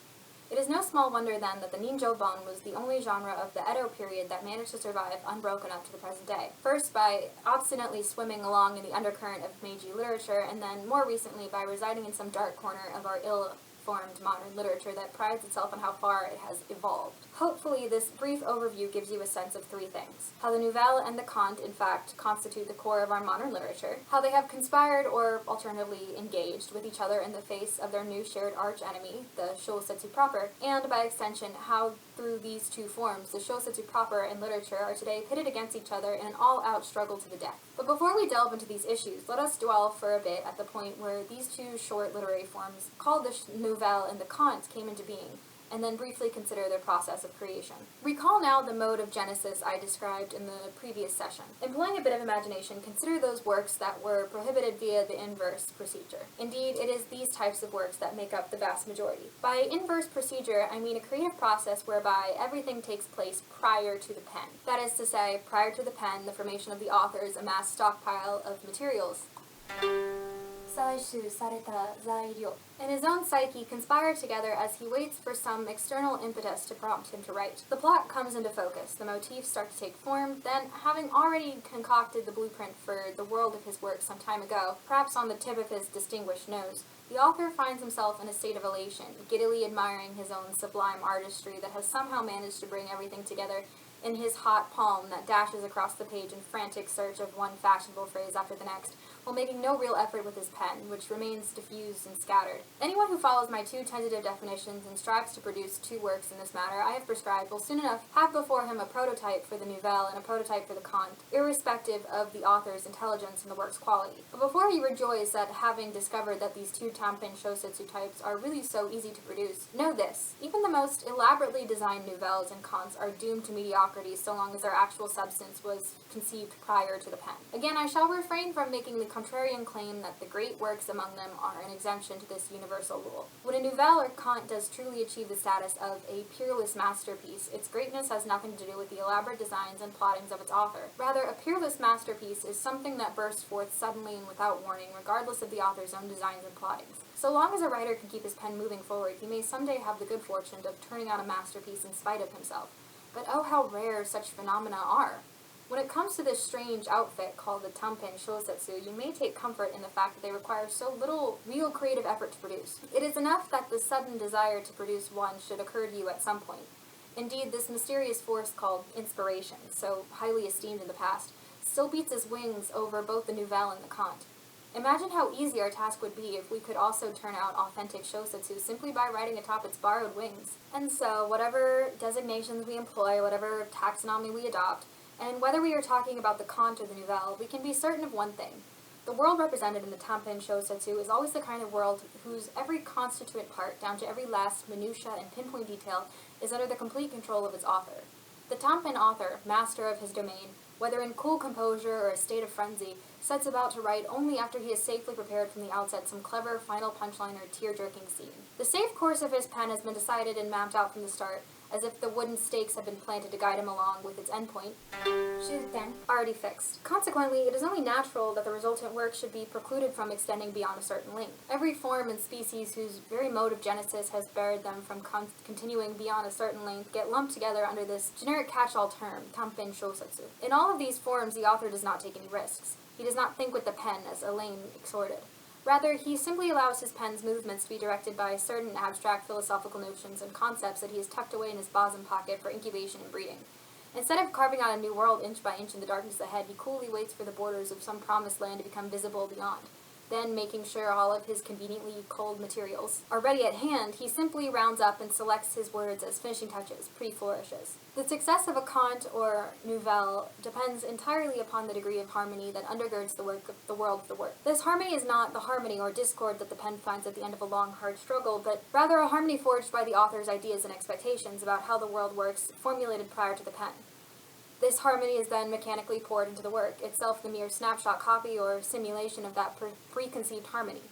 It is no small wonder, then, that the Ninjōbon was the only genre of the Edo period that managed to survive unbroken up to the present day. First, by obstinately swimming along in the undercurrent of Meiji literature, and then, more recently, by residing in some dark corner of our ill-formed modern literature that prides itself on how far it has evolved. Hopefully, this brief overview gives you a sense of three things: how the Nouvelle and the Conte, in fact, constitute the core of our modern literature, how they have conspired or, alternatively, engaged with each other in the face of their new shared arch-enemy, the Shōsetsu proper, and, by extension, how, through these two forms, the Shōsetsu proper and literature are today pitted against each other in an all-out struggle to the death. But before we delve into these issues, let us dwell for a bit at the point where these two short literary forms, called the Nouvelle and the Conte, came into being, and then briefly consider their process of creation. Recall now the mode of genesis I described in the previous session. Employing a bit of imagination, consider those works that were prohibited via the inverse procedure. Indeed, it is these types of works that make up the vast majority. By inverse procedure, I mean a creative process whereby everything takes place prior to the pen. That is to say, prior to the pen, the formation of the author's amassed stockpile of materials in his own psyche conspire together as he waits for some external impetus to prompt him to write. The plot comes into focus, the motifs start to take form, then, having already concocted the blueprint for the world of his work some time ago, perhaps on the tip of his distinguished nose, the author finds himself in a state of elation, giddily admiring his own sublime artistry that has somehow managed to bring everything together in his hot palm that dashes across the page in frantic search of one fashionable phrase after the next, while making no real effort with his pen, which remains diffused and scattered. Anyone who follows my two tentative definitions and strives to produce two works in this matter I have prescribed will soon enough have before him a prototype for the Nouvelle and a prototype for the Conte, irrespective of the author's intelligence and the work's quality. But before he rejoices at having discovered that these two Tampen Shōsetsu types are really so easy to produce, know this: even the most elaborately designed Nouvelles and Contes are doomed to mediocrity so long as their actual substance was conceived prior to the pen. Again, I shall refrain from making the contrarian claim that the great works among them are an exemption to this universal rule. When a Nouvelle or Conte does truly achieve the status of a peerless masterpiece, its greatness has nothing to do with the elaborate designs and plottings of its author. Rather, a peerless masterpiece is something that bursts forth suddenly and without warning, regardless of the author's own designs and plottings. So long as a writer can keep his pen moving forward, he may someday have the good fortune of turning out a masterpiece in spite of himself. But oh, how rare such phenomena are! When it comes to this strange outfit called the Tampen Shōsetsu, you may take comfort in the fact that they require so little real creative effort to produce. It is enough that the sudden desire to produce one should occur to you at some point. Indeed, this mysterious force called inspiration, so highly esteemed in the past, still beats its wings over both the Nouvelle and the Conte. Imagine how easy our task would be if we could also turn out authentic Shōsetsu simply by riding atop its borrowed wings. And so, whatever designations we employ, whatever taxonomy we adopt, and whether we are talking about the Conte or the Nouvelle, we can be certain of one thing. The world represented in the Tampen Shōsetsu is always the kind of world whose every constituent part, down to every last minutiae and pinpoint detail, is under the complete control of its author. The Tampen author, master of his domain, whether in cool composure or a state of frenzy, sets about to write only after he has safely prepared from the outset some clever final punchline or tear-jerking scene. The safe course of his pen has been decided and mapped out from the start, as if the wooden stakes have been planted to guide him along with its endpoint already fixed. Consequently, it is only natural that the resultant work should be precluded from extending beyond a certain length. Every form and species whose very mode of genesis has barred them from continuing beyond a certain length get lumped together under this generic catch-all term, Tampen Shōsetsu. In all of these forms, the author does not take any risks. He does not think with the pen, as Elaine exhorted. Rather, he simply allows his pen's movements to be directed by certain abstract philosophical notions and concepts that he has tucked away in his bosom pocket for incubation and breeding. Instead of carving out a new world inch by inch in the darkness ahead, he coolly waits for the borders of some promised land to become visible beyond. Then, making sure all of his conveniently cold materials are ready at hand, he simply rounds up and selects his words as finishing touches, pre-flourishes. The success of a Conte or Nouvelle depends entirely upon the degree of harmony that undergirds the world of the work. This harmony is not the harmony or discord that the pen finds at the end of a long, hard struggle, but rather a harmony forged by the author's ideas and expectations about how the world works, formulated prior to the pen. This harmony is then mechanically poured into the work, itself the mere snapshot copy or simulation of that preconceived harmony.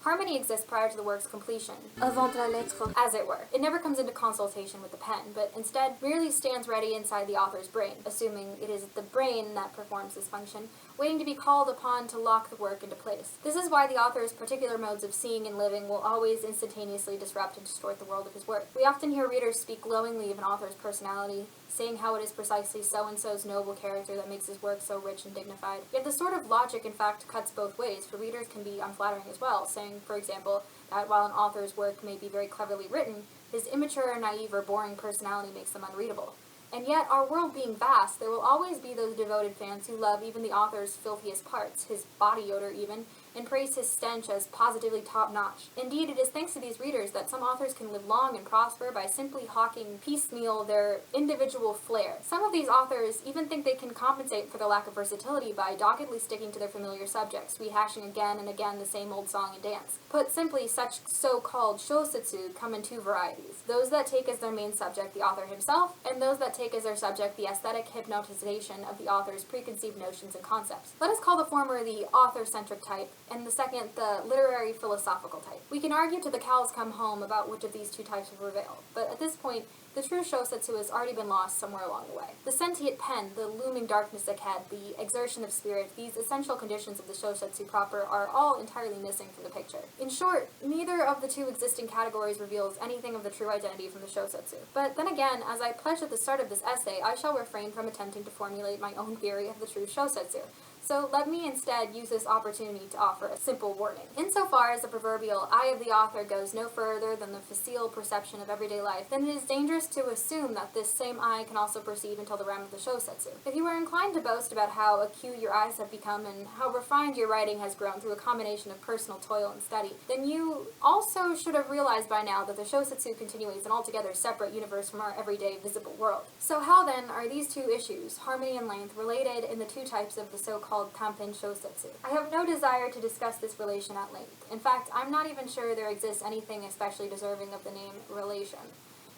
Harmony exists prior to the work's completion, avant la lettre, as it were. It never comes into consultation with the pen, but instead merely stands ready inside the author's brain, assuming it is the brain that performs this function, waiting to be called upon to lock the work into place. This is why the author's particular modes of seeing and living will always instantaneously disrupt and distort the world of his work. We often hear readers speak glowingly of an author's personality, saying how it is precisely so-and-so's noble character that makes his work so rich and dignified. Yet this sort of logic, in fact, cuts both ways, for readers can be unflattering as well, saying, for example, that while an author's work may be very cleverly written, his immature, naive, or boring personality makes them unreadable. And yet, our world being vast, there will always be those devoted fans who love even the author's filthiest parts, his body odor even, and praise his stench as positively top-notch. Indeed, it is thanks to these readers that some authors can live long and prosper by simply hawking piecemeal their individual flair. Some of these authors even think they can compensate for their lack of versatility by doggedly sticking to their familiar subjects, rehashing again and again the same old song and dance. Put simply, such so-called Shōsetsu come in two varieties: those that take as their main subject the author himself, and those that take as their subject the aesthetic hypnotization of the author's preconceived notions and concepts. Let us call the former the author-centric type, and the second the literary philosophical type. We can argue till the cows come home about which of these two types will prevail, but at this point, the true Shōsetsu has already been lost somewhere along the way. The sentient pen, the looming darkness ahead, the exertion of spirit, these essential conditions of the Shōsetsu proper are all entirely missing from the picture. In short, neither of the two existing categories reveals anything of the true identity from the Shōsetsu. But then again, as I pledged at the start of this essay, I shall refrain from attempting to formulate my own theory of the true Shōsetsu. So let me instead use this opportunity to offer a simple warning. Insofar as the proverbial eye of the author goes no further than the facile perception of everyday life, then it is dangerous to assume that this same eye can also perceive until the realm of the Shōsetsu. If you are inclined to boast about how acute your eyes have become and how refined your writing has grown through a combination of personal toil and study, then you also should have realized by now that the Shōsetsu continuates an altogether separate universe from our everyday visible world. So how then are these two issues, harmony and length, related in the two types of the so-called Tampen Shōsetsu? I have no desire to discuss this relation at length. In fact, I'm not even sure there exists anything especially deserving of the name relation.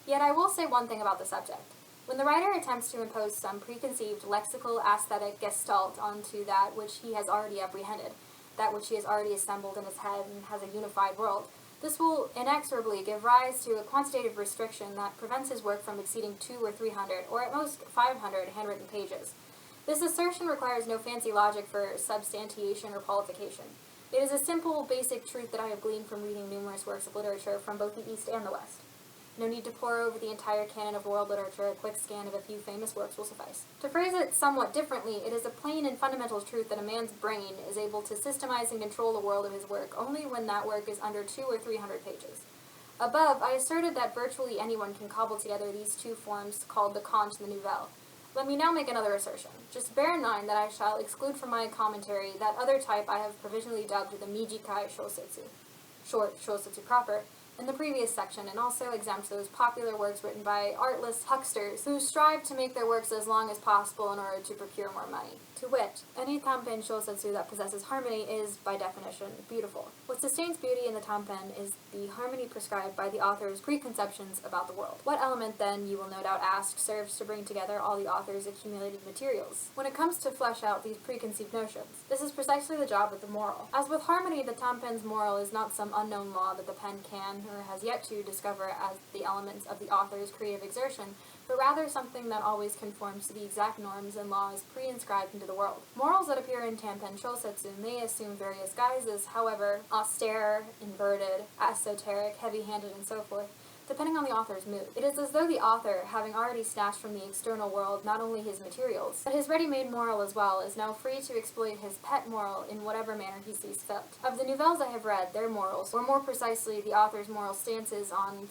Yet I will say one thing about the subject. When the writer attempts to impose some preconceived lexical aesthetic gestalt onto that which he has already apprehended, that which he has already assembled in his head and has a unified world, this will inexorably give rise to a quantitative restriction that prevents his work from exceeding 200 or 300, or at most 500 handwritten pages. This assertion requires no fancy logic for substantiation or qualification. It is a simple, basic truth that I have gleaned from reading numerous works of literature from both the East and the West. No need to pore over the entire canon of world literature, a quick scan of a few famous works will suffice. To phrase it somewhat differently, it is a plain and fundamental truth that a man's brain is able to systemize and control the world of his work only when that work is under 200 or 300 pages. Above, I asserted that virtually anyone can cobble together these two forms called the Conte and the Nouvelle. Let me now make another assertion. Just bear in mind that I shall exclude from my commentary that other type I have provisionally dubbed the Mijikai Shōsetsu, short Shōsetsu proper, in the previous section, and also exempt those popular works written by artless hucksters who strive to make their works as long as possible in order to procure more money. To wit, any Tampen Shōsetsu that possesses harmony is, by definition, beautiful. What sustains beauty in the Tampen is the harmony prescribed by the author's preconceptions about the world. What element, then, you will no doubt ask, serves to bring together all the author's accumulated materials? When it comes to flesh out these preconceived notions, this is precisely the job of the moral. As with harmony, the Tampen's moral is not some unknown law that the pen can, or has yet to, discover as the elements of the author's creative exertion, but rather something that always conforms to the exact norms and laws pre-inscribed into the world. Morals that appear in Tampen Shōsetsu may assume various guises, however, austere, inverted, esoteric, heavy-handed, and so forth, depending on the author's mood. It is as though the author, having already snatched from the external world not only his materials, but his ready-made moral as well, is now free to exploit his pet moral in whatever manner he sees fit. Of the Nouvelles I have read, their morals, or more precisely the author's moral stances on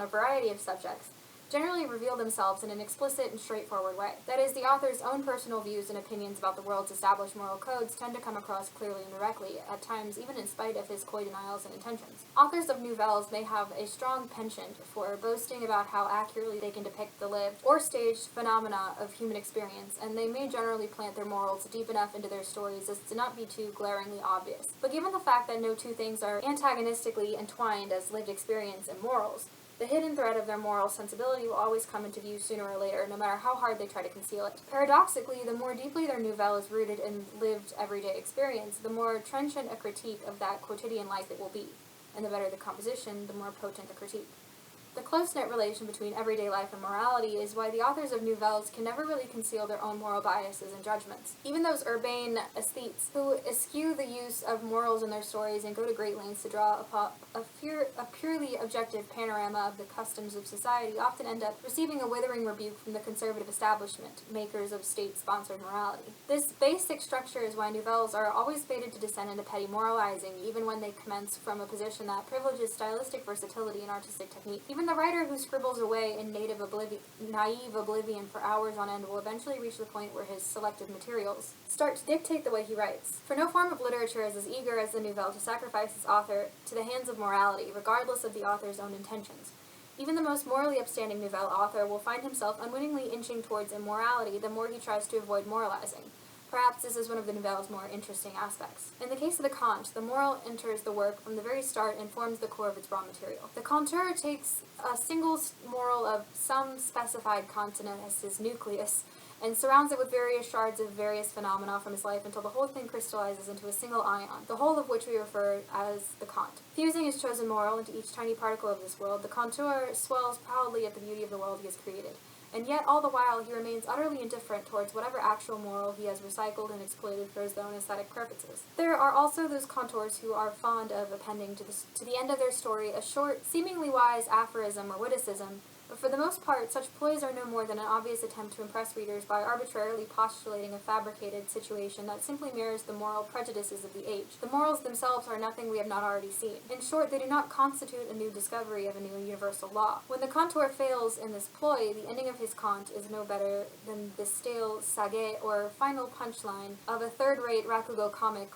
a variety of subjects, generally reveal themselves in an explicit and straightforward way. That is, the author's own personal views and opinions about the world's established moral codes tend to come across clearly and directly, at times even in spite of his coy denials and intentions. Authors of nouvelles may have a strong penchant for boasting about how accurately they can depict the lived or staged phenomena of human experience, and they may generally plant their morals deep enough into their stories as to not be too glaringly obvious. But given the fact that no two things are antagonistically entwined as lived experience and morals, the hidden thread of their moral sensibility will always come into view sooner or later, no matter how hard they try to conceal it. Paradoxically, the more deeply their nouvelle is rooted in lived everyday experience, the more trenchant a critique of that quotidian life it will be, and the better the composition, the more potent the critique. The close-knit relation between everyday life and morality is why the authors of nouvelles can never really conceal their own moral biases and judgments. Even those urbane aesthetes who eschew the use of morals in their stories and go to great lengths to draw a purely objective panorama of the customs of society often end up receiving a withering rebuke from the conservative establishment, makers of state-sponsored morality. This basic structure is why nouvelles are always fated to descend into petty moralizing, even when they commence from a position that privileges stylistic versatility and artistic technique. Even the writer who scribbles away in naive oblivion for hours on end will eventually reach the point where his selected materials start to dictate the way he writes. For no form of literature is as eager as the nouvelle to sacrifice its author to the hands of morality, regardless of the author's own intentions. Even the most morally upstanding nouvelle author will find himself unwittingly inching towards immorality the more he tries to avoid moralizing. Perhaps this is one of the nouvelle's more interesting aspects. In the case of the conte, the moral enters the work from the very start and forms the core of its raw material. The conteur takes a single moral of some specified continent as his nucleus, and surrounds it with various shards of various phenomena from his life until the whole thing crystallizes into a single ion, the whole of which we refer as the conte. Fusing his chosen moral into each tiny particle of this world, the conteur swells proudly at the beauty of the world he has created. And yet, all the while, he remains utterly indifferent towards whatever actual moral he has recycled and exploited for his own aesthetic purposes. There are also those contours who are fond of appending to the end of their story a short, seemingly wise aphorism or witticism, but for the most part, such ploys are no more than an obvious attempt to impress readers by arbitrarily postulating a fabricated situation that simply mirrors the moral prejudices of the age. The morals themselves are nothing we have not already seen. In short, they do not constitute a new discovery of a new universal law. When the conteur fails in this ploy, the ending of his conte is no better than the stale sage or final punchline of a third-rate rakugo comic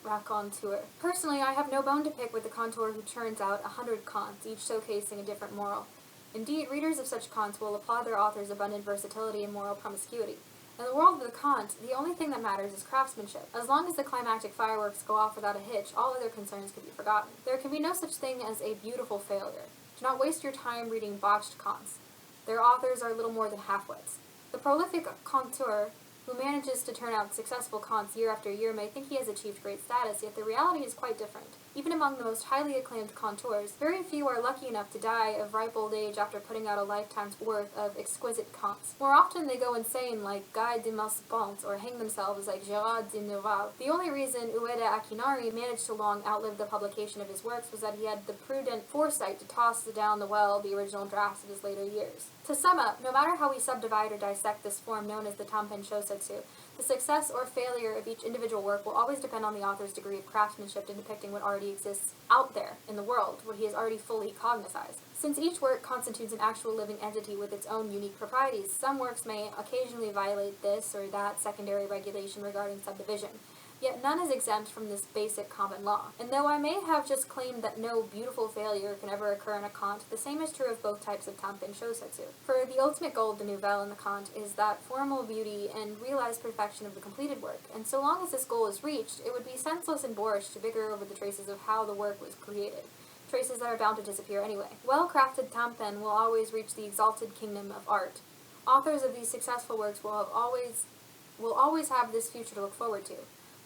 raconteur. Personally, I have no bone to pick with the conteur who churns out 100 contes, each showcasing a different moral. Indeed, readers of such contes will applaud their author's abundant versatility and moral promiscuity. In the world of the conte, the only thing that matters is craftsmanship. As long as the climactic fireworks go off without a hitch, all other concerns could be forgotten. There can be no such thing as a beautiful failure. Do not waste your time reading botched contes. Their authors are little more than half-wits. The prolific conteur who manages to turn out successful contes year after year may think he has achieved great status, yet the reality is quite different. Even among the most highly acclaimed conteurs, very few are lucky enough to die of ripe old age after putting out a lifetime's worth of exquisite contes. More often they go insane like Guy de Maspont or hang themselves like Gérard de Nouvelle. The only reason Ueda Akinari managed to long outlive the publication of his works was that he had the prudent foresight to toss down the well the original drafts of his later years. To sum up, no matter how we subdivide or dissect this form known as the Tampen Shōsetsu, the success or failure of each individual work will always depend on the author's degree of craftsmanship in depicting what already exists out there in the world, what he has already fully cognized. Since each work constitutes an actual living entity with its own unique proprieties, some works may occasionally violate this or that secondary regulation regarding subdivision. Yet none is exempt from this basic common law. And though I may have just claimed that no beautiful failure can ever occur in a conte, the same is true of both types of Tampen Shōsetsu. For the ultimate goal of the nouvelle and the conte is that formal beauty and realized perfection of the completed work, and so long as this goal is reached, it would be senseless and boorish to bicker over the traces of how the work was created, traces that are bound to disappear anyway. Well-crafted Tampen will always reach the exalted kingdom of art. Authors of these successful works will always have this future to look forward to.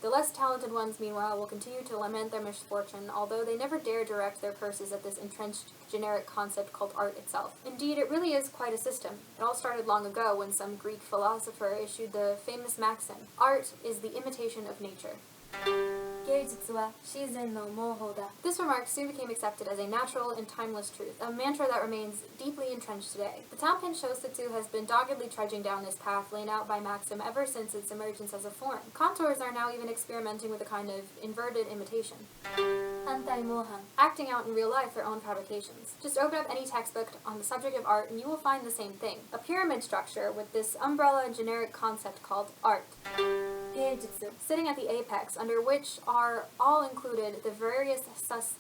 The less talented ones, meanwhile, will continue to lament their misfortune, although they never dare direct their curses at this entrenched, generic concept called art itself. Indeed, it really is quite a system. It all started long ago when some Greek philosopher issued the famous maxim, "Art is the imitation of nature." This remark soon became accepted as a natural and timeless truth, a mantra that remains deeply entrenched today. The Tampen Shōsetsu has been doggedly trudging down this path laid out by Maxim ever since its emergence as a form. Contours are now even experimenting with a kind of inverted imitation, acting out in real life their own fabrications. Just open up any textbook on the subject of art and you will find the same thing, a pyramid structure with this umbrella and generic concept called art, sitting at the apex, under which are all included the various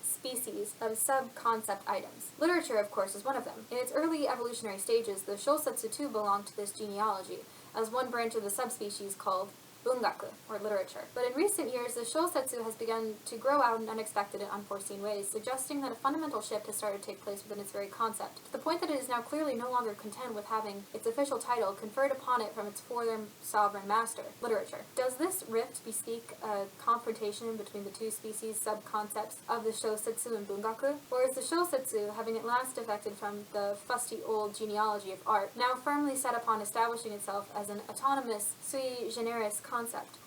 species of sub-concept items. Literature, of course, is one of them. In its early evolutionary stages, the Shōsetsu too belonged to this genealogy, as one branch of the subspecies called Bungaku, or literature. But in recent years, the Shōsetsu has begun to grow out in unexpected and unforeseen ways, suggesting that a fundamental shift has started to take place within its very concept, to the point that it is now clearly no longer content with having its official title conferred upon it from its former sovereign master, literature. Does this rift bespeak a confrontation between the two species sub-concepts of the Shōsetsu and Bungaku? Or is the Shōsetsu, having at last defected from the fusty old genealogy of art, now firmly set upon establishing itself as an autonomous sui generis concept?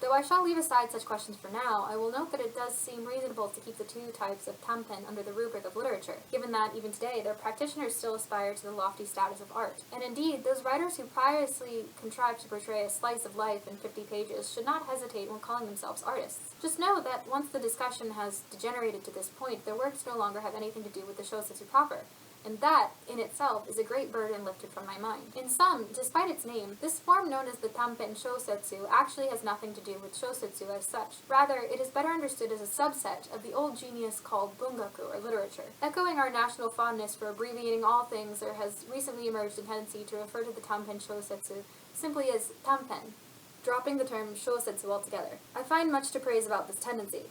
Though I shall leave aside such questions for now, I will note that it does seem reasonable to keep the two types of tampen under the rubric of literature, given that, even today, their practitioners still aspire to the lofty status of art. And indeed, those writers who piously contrive to portray a slice of life in 50 pages should not hesitate when calling themselves artists. Just know that once the discussion has degenerated to this point, their works no longer have anything to do with the Shōsetsu proper. And that, in itself, is a great burden lifted from my mind. In sum, despite its name, this form known as the Tampen Shōsetsu actually has nothing to do with Shōsetsu as such. Rather, it is better understood as a subset of the old genius called Bungaku, or literature. Echoing our national fondness for abbreviating all things, there has recently emerged a tendency to refer to the Tampen Shōsetsu simply as tampen, dropping the term Shōsetsu altogether. I find much to praise about this tendency.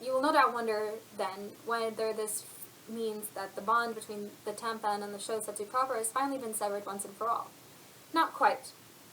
You will no doubt wonder, then, whether this means that the bond between the tampen and the Shōsetsu proper has finally been severed once and for all. Not quite,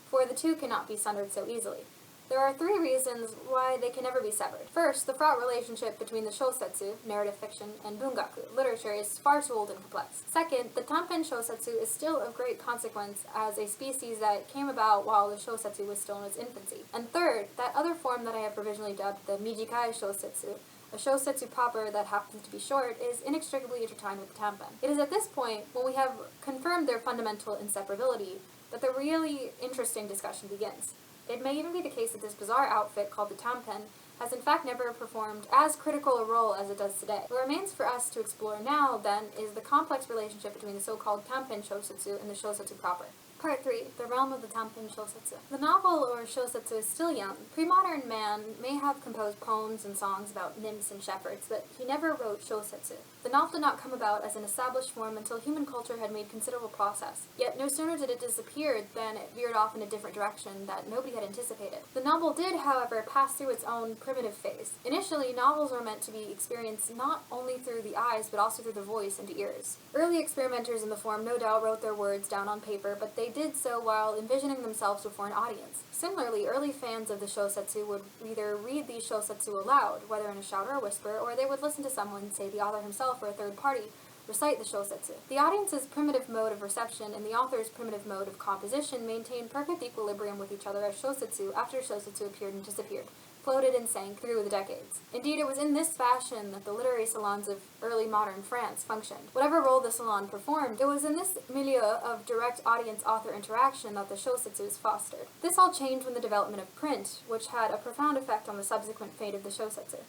for the two cannot be sundered so easily. There are three reasons why they can never be severed. First, the fraught relationship between the Shōsetsu, narrative fiction, and Bungaku, literature, is far too old and complex. Second, the Tampen Shōsetsu is still of great consequence as a species that came about while the Shōsetsu was still in its infancy. And third, that other form that I have provisionally dubbed the Mijikai Shōsetsu, a Shōsetsu proper that happens to be short, is inextricably intertwined with the tampen. It is at this point, when we have confirmed their fundamental inseparability, that the really interesting discussion begins. It may even be the case that this bizarre outfit called the tampen has in fact never performed as critical a role as it does today. What remains for us to explore now, then, is the complex relationship between the so-called Tampen Shōsetsu and the Shōsetsu proper. Part 3. The realm of the Tampen Shōsetsu. The novel, or Shōsetsu, is still young. Pre-modern man may have composed poems and songs about nymphs and shepherds, but he never wrote Shōsetsu. The novel did not come about as an established form until human culture had made considerable progress. Yet no sooner did it disappear than it veered off in a different direction that nobody had anticipated. The novel did, however, pass through its own primitive phase. Initially, novels were meant to be experienced not only through the eyes, but also through the voice and ears. Early experimenters in the form no doubt wrote their words down on paper, but they did so while envisioning themselves before an audience. Similarly, early fans of the Shōsetsu would either read the Shōsetsu aloud, whether in a shout or a whisper, or they would listen to someone, say the author himself or a third party, recite the Shōsetsu. The audience's primitive mode of reception and the author's primitive mode of composition maintained perfect equilibrium with each other as Shōsetsu, after Shōsetsu appeared and disappeared, floated and sank through the decades. Indeed, it was in this fashion that the literary salons of early modern France functioned. Whatever role the salon performed, it was in this milieu of direct audience-author interaction that the Shōsetsu was fostered. This all changed when the development of print, which had a profound effect on the subsequent fate of the Shōsetsu.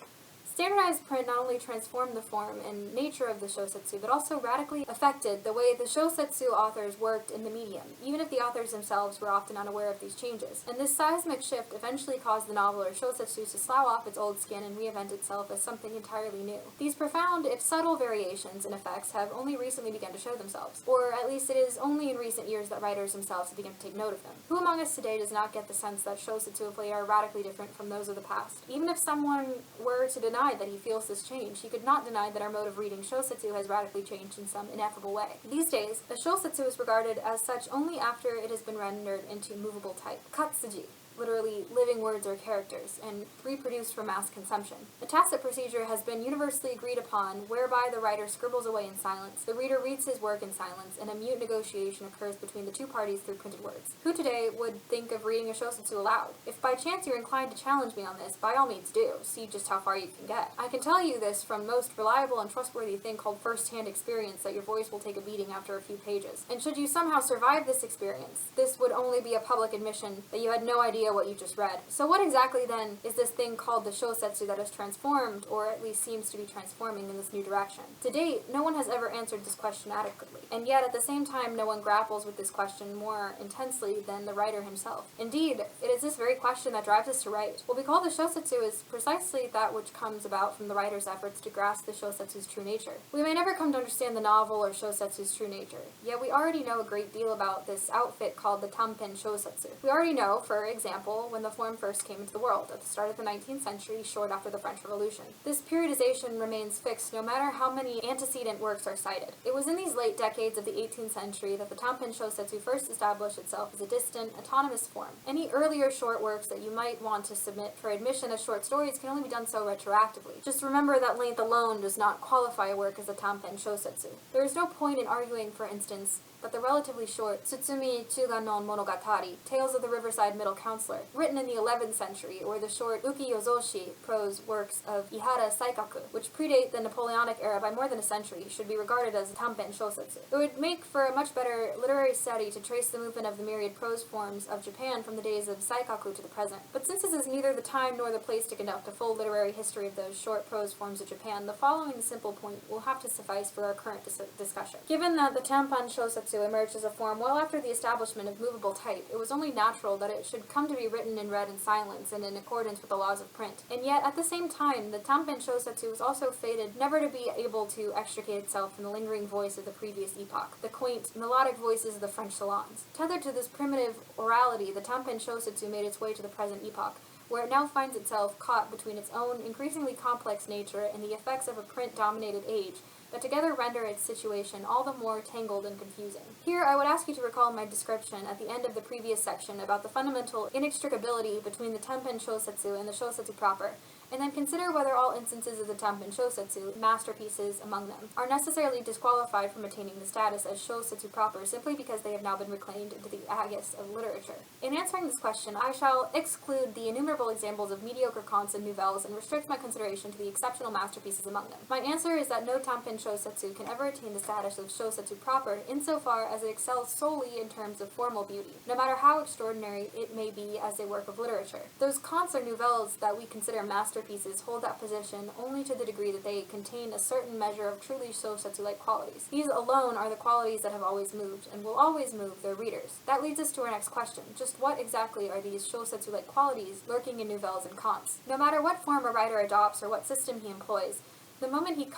Standardized print not only transformed the form and nature of the Shōsetsu, but also radically affected the way the Shōsetsu authors worked in the medium, even if the authors themselves were often unaware of these changes. And this seismic shift eventually caused the novel or Shōsetsu to slough off its old skin and reinvent itself as something entirely new. These profound, if subtle, variations and effects have only recently begun to show themselves, or at least it is only in recent years that writers themselves have begun to take note of them. Who among us today does not get the sense that Shōsetsu of late are radically different from those of the past? Even if someone were to deny that he feels this change, he could not deny that our mode of reading Shōsetsu has radically changed in some ineffable way. These days, a Shōsetsu is regarded as such only after it has been rendered into movable type, katsuji, literally living words or characters, and reproduced for mass consumption. A tacit procedure has been universally agreed upon, whereby the writer scribbles away in silence, the reader reads his work in silence, and a mute negotiation occurs between the two parties through printed words. Who today would think of reading a Shōsetsu aloud? If by chance you're inclined to challenge me on this, by all means do. See just how far you can get. I can tell you this from most reliable and trustworthy thing called first-hand experience, that your voice will take a beating after a few pages. And should you somehow survive this experience, this would only be a public admission that you had no idea what you just read. So what exactly then is this thing called the Shōsetsu that has transformed, or at least seems to be transforming in this new direction? To date, no one has ever answered this question adequately, and yet at the same time no one grapples with this question more intensely than the writer himself. Indeed, it is this very question that drives us to write. What we call the Shōsetsu is precisely that which comes about from the writer's efforts to grasp the Shōsetsu's true nature. We may never come to understand the novel or Shōsetsu's true nature, yet we already know a great deal about this outfit called the Tampen Shōsetsu. We already know, for example, when the form first came into the world, at the start of the 19th century, short after the French Revolution. This periodization remains fixed no matter how many antecedent works are cited. It was in these late decades of the 18th century that the Tampen Shōsetsu first established itself as a distant, autonomous form. Any earlier short works that you might want to submit for admission as short stories can only be done so retroactively. Just remember that length alone does not qualify a work as a Tampen Shōsetsu. There is no point in arguing, for instance, that the relatively short Tsutsumi Chuga no Monogatari, Tales of the Riverside Middle Counselor, written in the 11th century, or the short Ukiyozoshi prose works of Ihara Saikaku, which predate the Napoleonic era by more than a century, should be regarded as a Tampen Shōsetsu. It would make for a much better literary study to trace the movement of the myriad prose forms of Japan from the days of Saikaku to the present. But since this is neither the time nor the place to conduct a full literary history of those short prose forms of Japan, the following simple point will have to suffice for our current discussion. Given that the Tampen Shōsetsu emerged as a form well after the establishment of movable type, it was only natural that it should come to be written and read in silence and in accordance with the laws of print. And yet, at the same time, the Tampen Shōsetsu was also fated never to be able to extricate itself from the lingering voice of the previous epoch, the quaint, melodic voices of the French salons. Tethered to this primitive orality, the Tampen Shōsetsu made its way to the present epoch, where it now finds itself caught between its own increasingly complex nature and the effects of a print-dominated age that together render its situation all the more tangled and confusing. Here, I would ask you to recall my description at the end of the previous section about the fundamental inextricability between the Tampen Shōsetsu and the Shōsetsu proper, and then consider whether all instances of the Tampen Shōsetsu, masterpieces among them, are necessarily disqualified from attaining the status as Shōsetsu proper simply because they have now been reclaimed into the aegis of literature. In answering this question, I shall exclude the innumerable examples of mediocre contes and nouvelles and restrict my consideration to the exceptional masterpieces among them. My answer is that no Tampen Shōsetsu can ever attain the status of Shōsetsu proper insofar as it excels solely in terms of formal beauty, no matter how extraordinary it may be as a work of literature. Those contes or nouvelles that we consider masterpieces hold that position only to the degree that they contain a certain measure of truly Shōsetsu-like qualities. These alone are the qualities that have always moved, and will always move, their readers. That leads us to our next question. Just what exactly are these Shōsetsu-like qualities lurking in nouvelles and contes? No matter what form a writer adopts or what system he employs, the moment he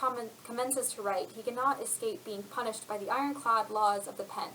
commences to write, he cannot escape being punished by the ironclad laws of the pen.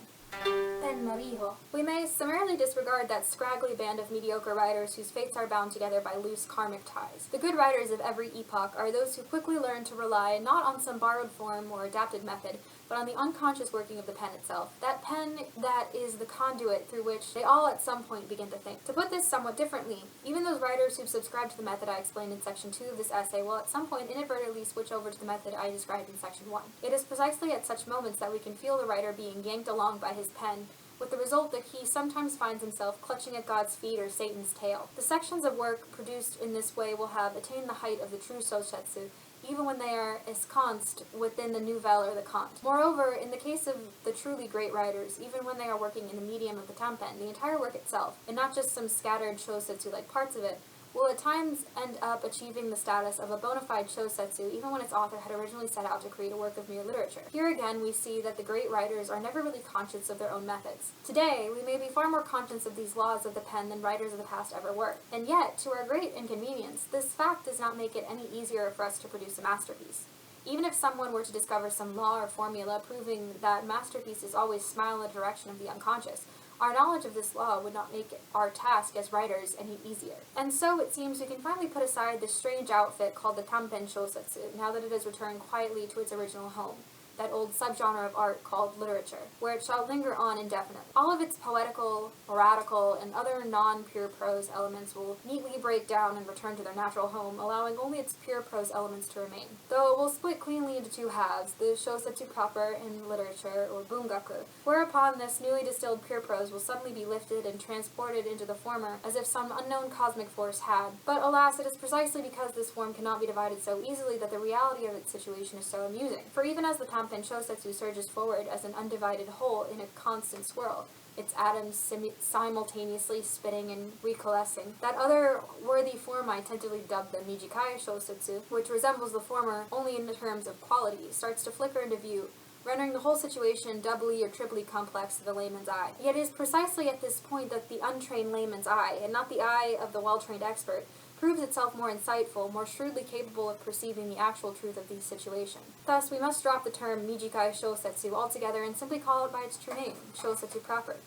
We may summarily disregard that scraggly band of mediocre writers whose fates are bound together by loose karmic ties. The good writers of every epoch are those who quickly learn to rely not on some borrowed form or adapted method, but on the unconscious working of the pen itself. That pen that is the conduit through which they all at some point begin to think. To put this somewhat differently, even those writers who subscribe to the method I explained in section 2 of this essay will at some point inadvertently switch over to the method I described in section 1. It is precisely at such moments that we can feel the writer being yanked along by his pen, with the result that he sometimes finds himself clutching at God's feet or Satan's tail. The sections of work produced in this way will have attained the height of the true Shōsetsu, even when they are ensconced within the Nouvelle or the Conte. Moreover, in the case of the truly great writers, even when they are working in the medium of the Tampen, the entire work itself, and not just some scattered Shōsetsu-like parts of it, will at times end up achieving the status of a bona fide Shōsetsu even when its author had originally set out to create a work of mere literature. Here again we see that the great writers are never really conscious of their own methods. Today, we may be far more conscious of these laws of the pen than writers of the past ever were. And yet, to our great inconvenience, this fact does not make it any easier for us to produce a masterpiece. Even if someone were to discover some law or formula proving that masterpieces always smile in the direction of the unconscious, our knowledge of this law would not make our task as writers any easier. And so it seems we can finally put aside this strange outfit called the Tampen Shōsetsu, now that it has returned quietly to its original home. that old subgenre of art called literature, where it shall linger on indefinitely. All of its poetical, oratical, and other non-pure prose elements will neatly break down and return to their natural home, allowing only its pure prose elements to remain. Though it will split cleanly into two halves, the Shōsetsu proper in literature, or Bungaku, whereupon this newly distilled pure prose will suddenly be lifted and transported into the former as if some unknown cosmic force had. But alas, it is precisely because this form cannot be divided so easily that the reality of its situation is so amusing. For even as the Tampen Shōsetsu surges forward as an undivided whole in a constant swirl, its atoms simultaneously spinning and recoalescing, that other worthy form I tentatively dubbed the Mijikai Shōsetsu, which resembles the former only in the terms of quality, starts to flicker into view, rendering the whole situation doubly or triply complex to the layman's eye. Yet it is precisely at this point that the untrained layman's eye, and not the eye of the well-trained expert, proves itself more insightful, more shrewdly capable of perceiving the actual truth of the situation. Thus, we must drop the term Mijikai Shōsetsu altogether and simply call it by its true name, Shōsetsu proper.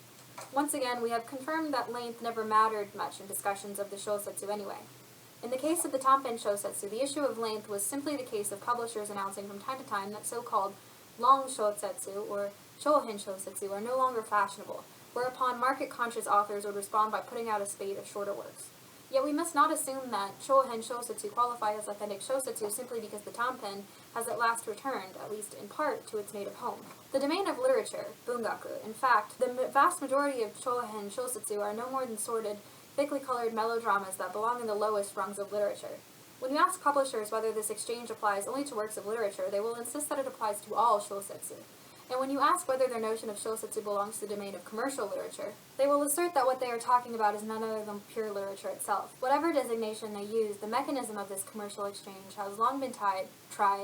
Once again, we have confirmed that length never mattered much in discussions of the Shōsetsu anyway. In the case of the Tampen Shōsetsu, the issue of length was simply the case of publishers announcing from time to time that so-called long Shōsetsu or Shōhen Shōsetsu are no longer fashionable, whereupon market-conscious authors would respond by putting out a spate of shorter works. Yet we must not assume that Shōhen Shōsetsu qualify as authentic Shōsetsu simply because the Tampen has at last returned, at least in part, to its native home. The domain of literature, Bungaku, in fact, the vast majority of Shōhen Shōsetsu are no more than sordid, thickly colored melodramas that belong in the lowest rungs of literature. When you ask publishers whether this exchange applies only to works of literature, they will insist that it applies to all Shōsetsu. And when you ask whether their notion of Shōsetsu belongs to the domain of commercial literature, they will assert that what they are talking about is none other than pure literature itself. Whatever designation they use, the mechanism of this commercial exchange has long been tried,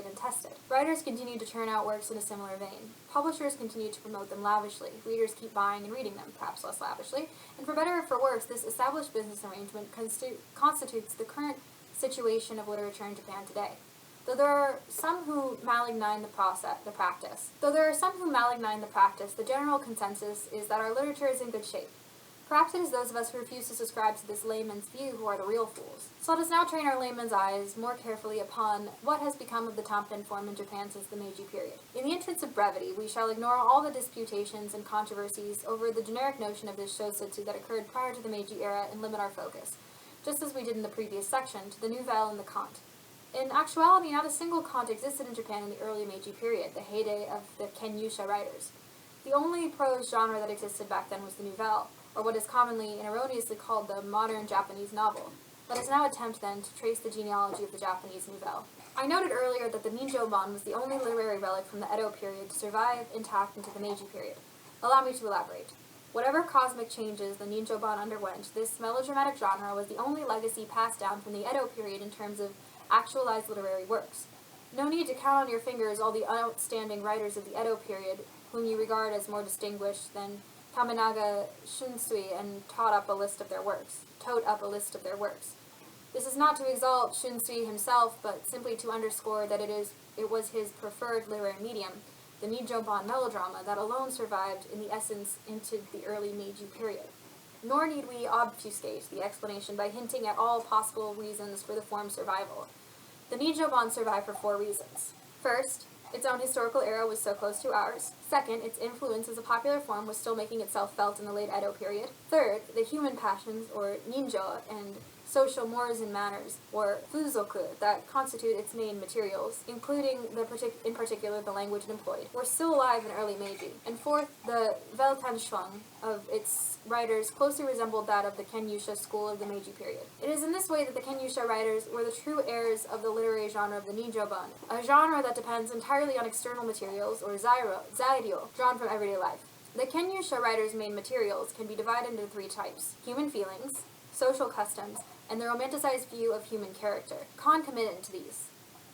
and tested. Writers continue to churn out works in a similar vein. Publishers continue to promote them lavishly. Readers keep buying and reading them, perhaps less lavishly. And for better or for worse, this established business arrangement constitutes the current situation of literature in Japan today. Though there are some who malign the practice, the general consensus is that our literature is in good shape. Perhaps it is those of us who refuse to subscribe to this layman's view who are the real fools. So let us now train our layman's eyes more carefully upon what has become of the Tampen form in Japan since the Meiji period. In the interest of brevity, we shall ignore all the disputations and controversies over the generic notion of this Shōsetsu that occurred prior to the Meiji era and limit our focus, just as we did in the previous section, to the Nouvelle and the Conte. In actuality, not a single Conte existed in Japan in the early Meiji period, the heyday of the Kenyusha writers. The only prose genre that existed back then was the Nouvelle, or what is commonly and erroneously called the modern Japanese novel. Let us now attempt, then, to trace the genealogy of the Japanese Nouvelle. I noted earlier that the Ninjōban was the only literary relic from the Edo period to survive intact into the Meiji period. Allow me to elaborate. Whatever cosmic changes the Ninjōban underwent, this melodramatic genre was the only legacy passed down from the Edo period in terms of actualized literary works. No need to count on your fingers all the outstanding writers of the Edo period, whom you regard as more distinguished than Tamenaga Shunsui, and tote up a list of their works. This is not to exalt Shunsui himself, but simply to underscore that it was his preferred literary medium, the Ninjōban melodrama, that alone survived in the essence into the early Meiji period. Nor need we obfuscate the explanation by hinting at all possible reasons for the form's survival. The Ninjōban survived for 4 reasons. First, its own historical era was so close to ours. Second, its influence as a popular form was still making itself felt in the late Edo period. Third, the human passions, or ninjo, and social mores and manners, or fuzoku, that constitute its main materials, including in particular the language employed, were still alive in early Meiji. And fourth, the Weltanschauung of its writers closely resembled that of the Kenyusha school of the Meiji period. It is in this way that the Kenyusha writers were the true heirs of the literary genre of the Ninjōban, a genre that depends entirely on external materials, or zairyo, drawn from everyday life. The Kenyusha writers' main materials can be divided into 3 types: human feelings, social customs, and the romanticized view of human character, concomitant to these.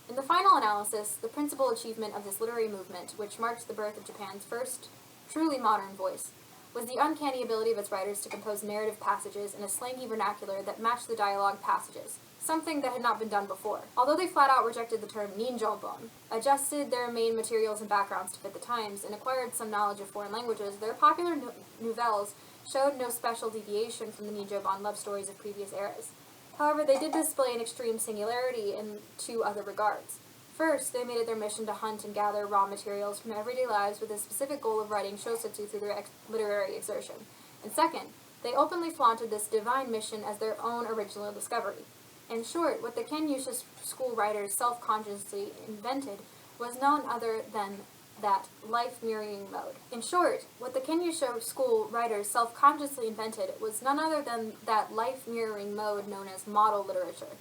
In the final analysis, the principal achievement of this literary movement, which marked the birth of Japan's first truly modern voice, was the uncanny ability of its writers to compose narrative passages in a slangy vernacular that matched the dialogue passages, something that had not been done before. Although they flat out rejected the term ninjōban, adjusted their main materials and backgrounds to fit the times, and acquired some knowledge of foreign languages, their popular nouvelles showed no special deviation from the Ninjōban love stories of previous eras. However, they did display an extreme singularity in 2 other regards. First, they made it their mission to hunt and gather raw materials from everyday lives with the specific goal of writing Shōsetsu through their literary exertion. And second, they openly flaunted this divine mission as their own original discovery. In short, what the Kenyusha school writers self-consciously invented was none other than that life-mirroring mode. In short, what the Kenyusha school writers self-consciously invented was none other than that life-mirroring mode known as model literature,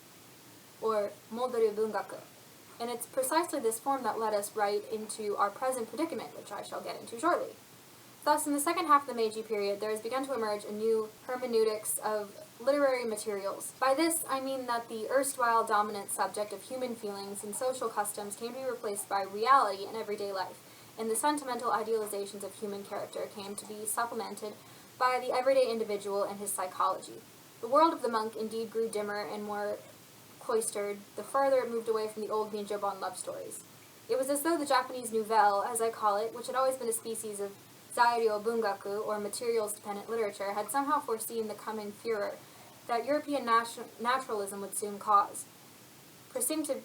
or modoru bungaku. And it's precisely this form that led us right into our present predicament, which I shall get into shortly. Thus, in the second half of the Meiji period, there has begun to emerge a new hermeneutics of literary materials. By this, I mean that the erstwhile dominant subject of human feelings and social customs came to be replaced by reality in everyday life, and the sentimental idealizations of human character came to be supplemented by the everyday individual and his psychology. The world of the monk indeed grew dimmer and more cloistered the further it moved away from the old ninjobon love stories. It was as though the Japanese Nouvelle, as I call it, which had always been a species of zairyo bungaku, or materials-dependent literature, had somehow foreseen the coming furor that European naturalism would soon cause, instinctively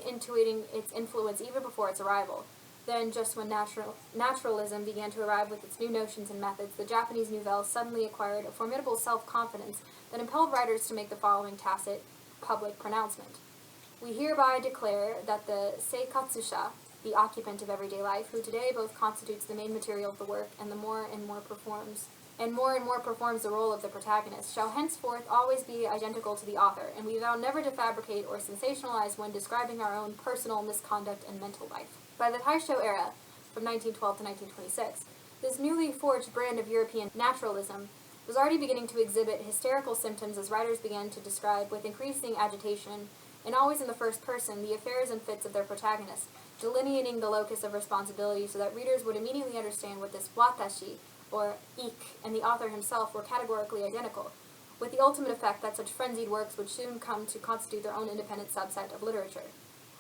intuiting its influence even before its arrival. Then, just when naturalism began to arrive with its new notions and methods, the Japanese Nouvelle suddenly acquired a formidable self-confidence that impelled writers to make the following tacit public pronouncement. We hereby declare that the seikatsusha, the occupant of everyday life, who today both constitutes the main material of the work and more and more performs the role of the protagonist, shall henceforth always be identical to the author, and we vow never to fabricate or sensationalize when describing our own personal misconduct and mental life. By the Taisho era, from 1912 to 1926, this newly forged brand of European naturalism was already beginning to exhibit hysterical symptoms as writers began to describe with increasing agitation, and always in the first person, the affairs and fits of their protagonist, delineating the locus of responsibility so that readers would immediately understand what this watashi, or ik, and the author himself were categorically identical, with the ultimate effect that such frenzied works would soon come to constitute their own independent subset of literature.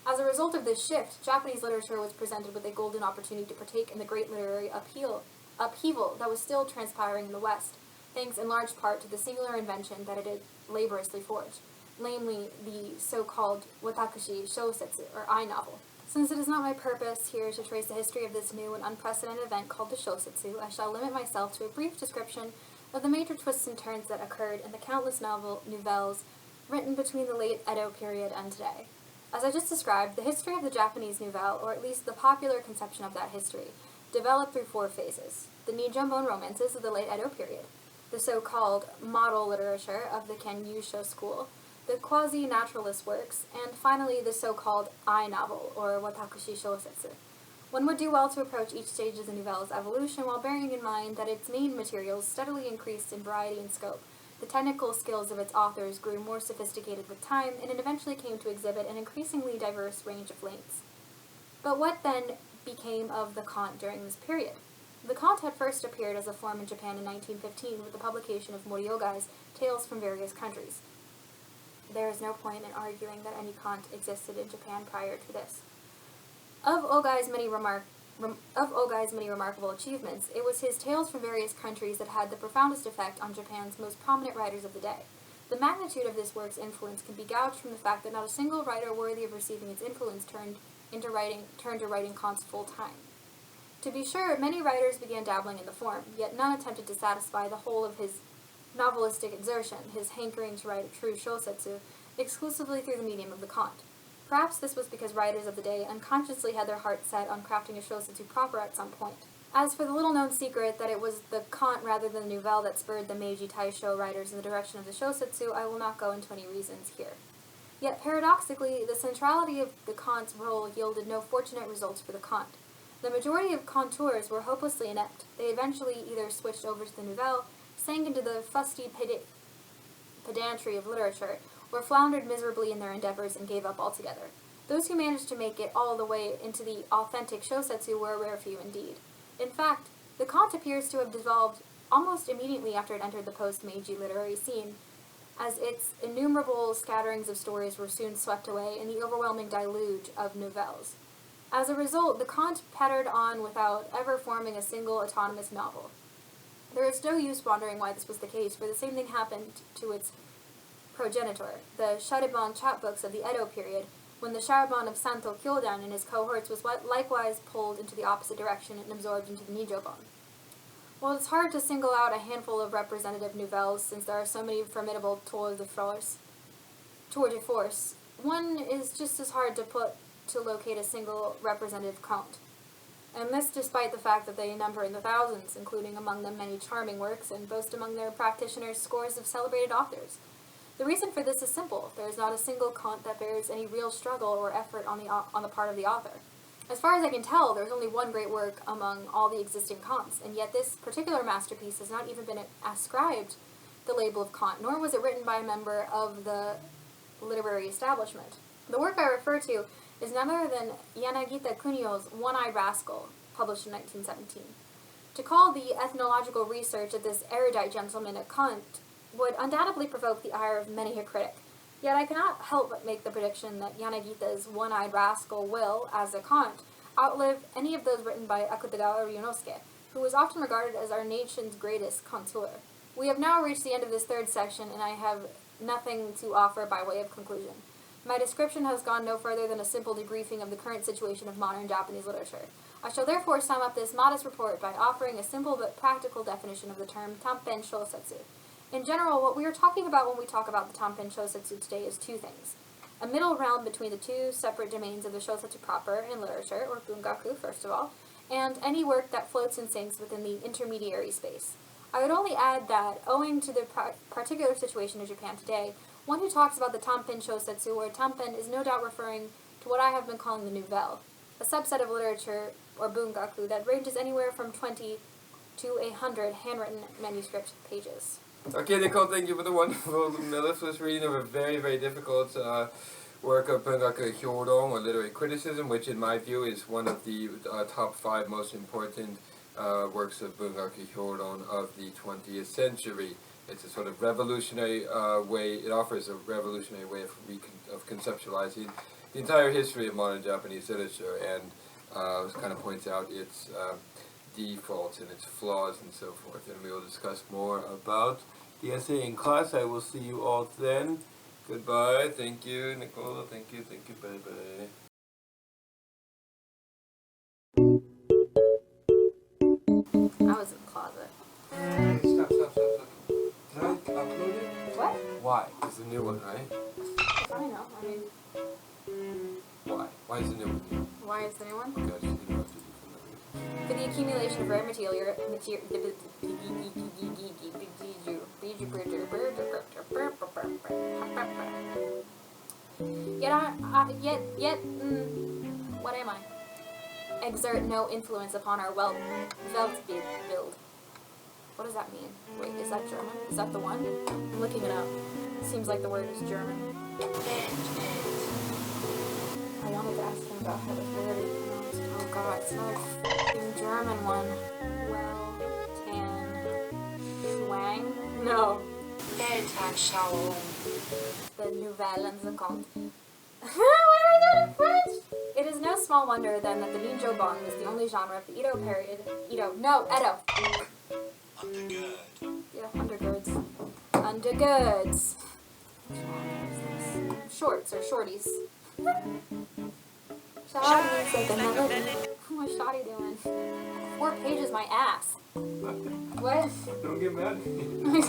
As a result of this shift, Japanese literature was presented with a golden opportunity to partake in the great literary upheaval that was still transpiring in the West, thanks in large part to the singular invention that it had laboriously forged, namely the so-called watakushi shōsetsu, or I novel. Since it is not my purpose here to trace the history of this new and unprecedented event called the Shōsetsu, I shall limit myself to a brief description of the major twists and turns that occurred in the countless nouvelles written between the late Edo period and today. As I just described, the history of the Japanese Nouvelle, or at least the popular conception of that history, developed through four phases: the ninjobon romances of the late Edo period, the so-called model literature of the Kenyusha school, the quasi-naturalist works, and finally the so-called I novel, or watakushi shōsetsu. One would do well to approach each stage of the Nouvelle's evolution while bearing in mind that its main materials steadily increased in variety and scope. The technical skills of its authors grew more sophisticated with time, and it eventually came to exhibit an increasingly diverse range of lengths. But what then became of the Conte during this period? The Conte had first appeared as a form in Japan in 1915 with the publication of Moriogai's Tales from Various Countries. There is no point in arguing that any Conte existed in Japan prior to this. Of Ogai's many remarkable achievements, it was his Tales from Various Countries that had the profoundest effect on Japan's most prominent writers of the day. The magnitude of this work's influence can be gauged from the fact that not a single writer worthy of receiving its influence turned to writing Conte full time. To be sure, many writers began dabbling in the form, yet none attempted to satisfy the whole of his novelistic exertion, his hankering to write a true shōsetsu, exclusively through the medium of the Conte. Perhaps this was because writers of the day unconsciously had their hearts set on crafting a shōsetsu proper at some point. As for the little-known secret that it was the Conte rather than the Nouvelle that spurred the Meiji Taisho writers in the direction of the shōsetsu, I will not go into any reasons here. Yet, paradoxically, the centrality of the Conte's role yielded no fortunate results for the Conte. The majority of conteurs were hopelessly inept. They eventually either switched over to the Nouvelle, sank into the fusty pedantry of literature, or floundered miserably in their endeavors and gave up altogether. Those who managed to make it all the way into the authentic shōsetsu were a rare few indeed. In fact, the Conte appears to have dissolved almost immediately after it entered the post-Meiji literary scene, as its innumerable scatterings of stories were soon swept away in the overwhelming deluge of nouvelles. As a result, the Conte pattered on without ever forming a single autonomous novel. There is no use wondering why this was the case, for the same thing happened to its progenitor, the Shōdebon chapbooks of the Edo period, when the Sharaban of Santo Kyodan and his cohorts was likewise pulled into the opposite direction and absorbed into the Nijōban. Well, it's hard to single out a handful of representative nouvelles since there are so many formidable tours de force. One is just as hard to locate a single representative conte. And this despite the fact that they number in the thousands, including among them many charming works, and boast among their practitioners scores of celebrated authors. The reason for this is simple. There is not a single conte that bears any real struggle or effort on the part of the author. As far as I can tell, there is only one great work among all the existing contes, and yet this particular masterpiece has not even been ascribed the label of conte, nor was it written by a member of the literary establishment. The work I refer to is none other than Yanagita Kunio's One-Eyed Rascal, published in 1917. To call the ethnological research of this erudite gentleman a conte would undoubtedly provoke the ire of many a critic. Yet I cannot help but make the prediction that Yanagita's One-Eyed Rascal will, as a conte, outlive any of those written by Akutagawa Ryūnosuke, who is often regarded as our nation's greatest conteur. We have now reached the end of this third section, and I have nothing to offer by way of conclusion. My description has gone no further than a simple debriefing of the current situation of modern Japanese literature. I shall therefore sum up this modest report by offering a simple but practical definition of the term Tampen Shōsetsu. In general, what we are talking about when we talk about the Tampen Shōsetsu today is two things. A middle realm between the two separate domains of the Shōsetsu proper in literature, or Bungaku first of all, and any work that floats and sinks within the intermediary space. I would only add that, owing to the particular situation of Japan today, one who talks about the Tampen Shōsetsu or Tampen is no doubt referring to what I have been calling the Nouvelle, a subset of literature, or Bungaku, that ranges anywhere from 20 to 100 handwritten manuscript pages. Okay, Nicole, thank you for the wonderful mellifluous reading of a very, very difficult work of Bungaku Hyoron, or literary criticism, which in my view is one of the top 5 most important works of Bungaku Hyoron of the 20th century. It's a sort of revolutionary way, it offers a revolutionary way of conceptualizing the entire history of modern Japanese literature, and kind of points out its defaults and its flaws and so forth. And we will discuss more about the essay in class. I will see you all then. Goodbye. Thank you, Nicole. Thank you. Bye-bye. I was in the closet. Stop. Did I upload it? What? Why? It's a new one, right? I know. I mean, Why? Why is the new one new? why is the new one? Okay, I just interrupted you for no reason. For the accumulation of rare material. What am I? Exert no influence upon our Weltbild. What does that mean? Wait, is that German? Is that the one? I'm looking it up. Seems like the word is German. I wanted to ask him about how the word is pronounced. Oh god, it's not a German one. Well, Schwang? No. The Nouvelle and the Conte. What are they in French? It is no small wonder then that the Nijōban was the only genre of the Edo period. Edo. Undergird. Yeah, undergirds. Undergirds. Which one is this? Shorts or shorties. Shawty's like a melody. What's Shawty doing? 4 pages, my ass. What? Don't get mad at me.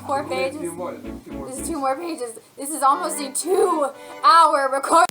4 pages? Two more. This is 2 more pages. This is almost a 2-hour recording.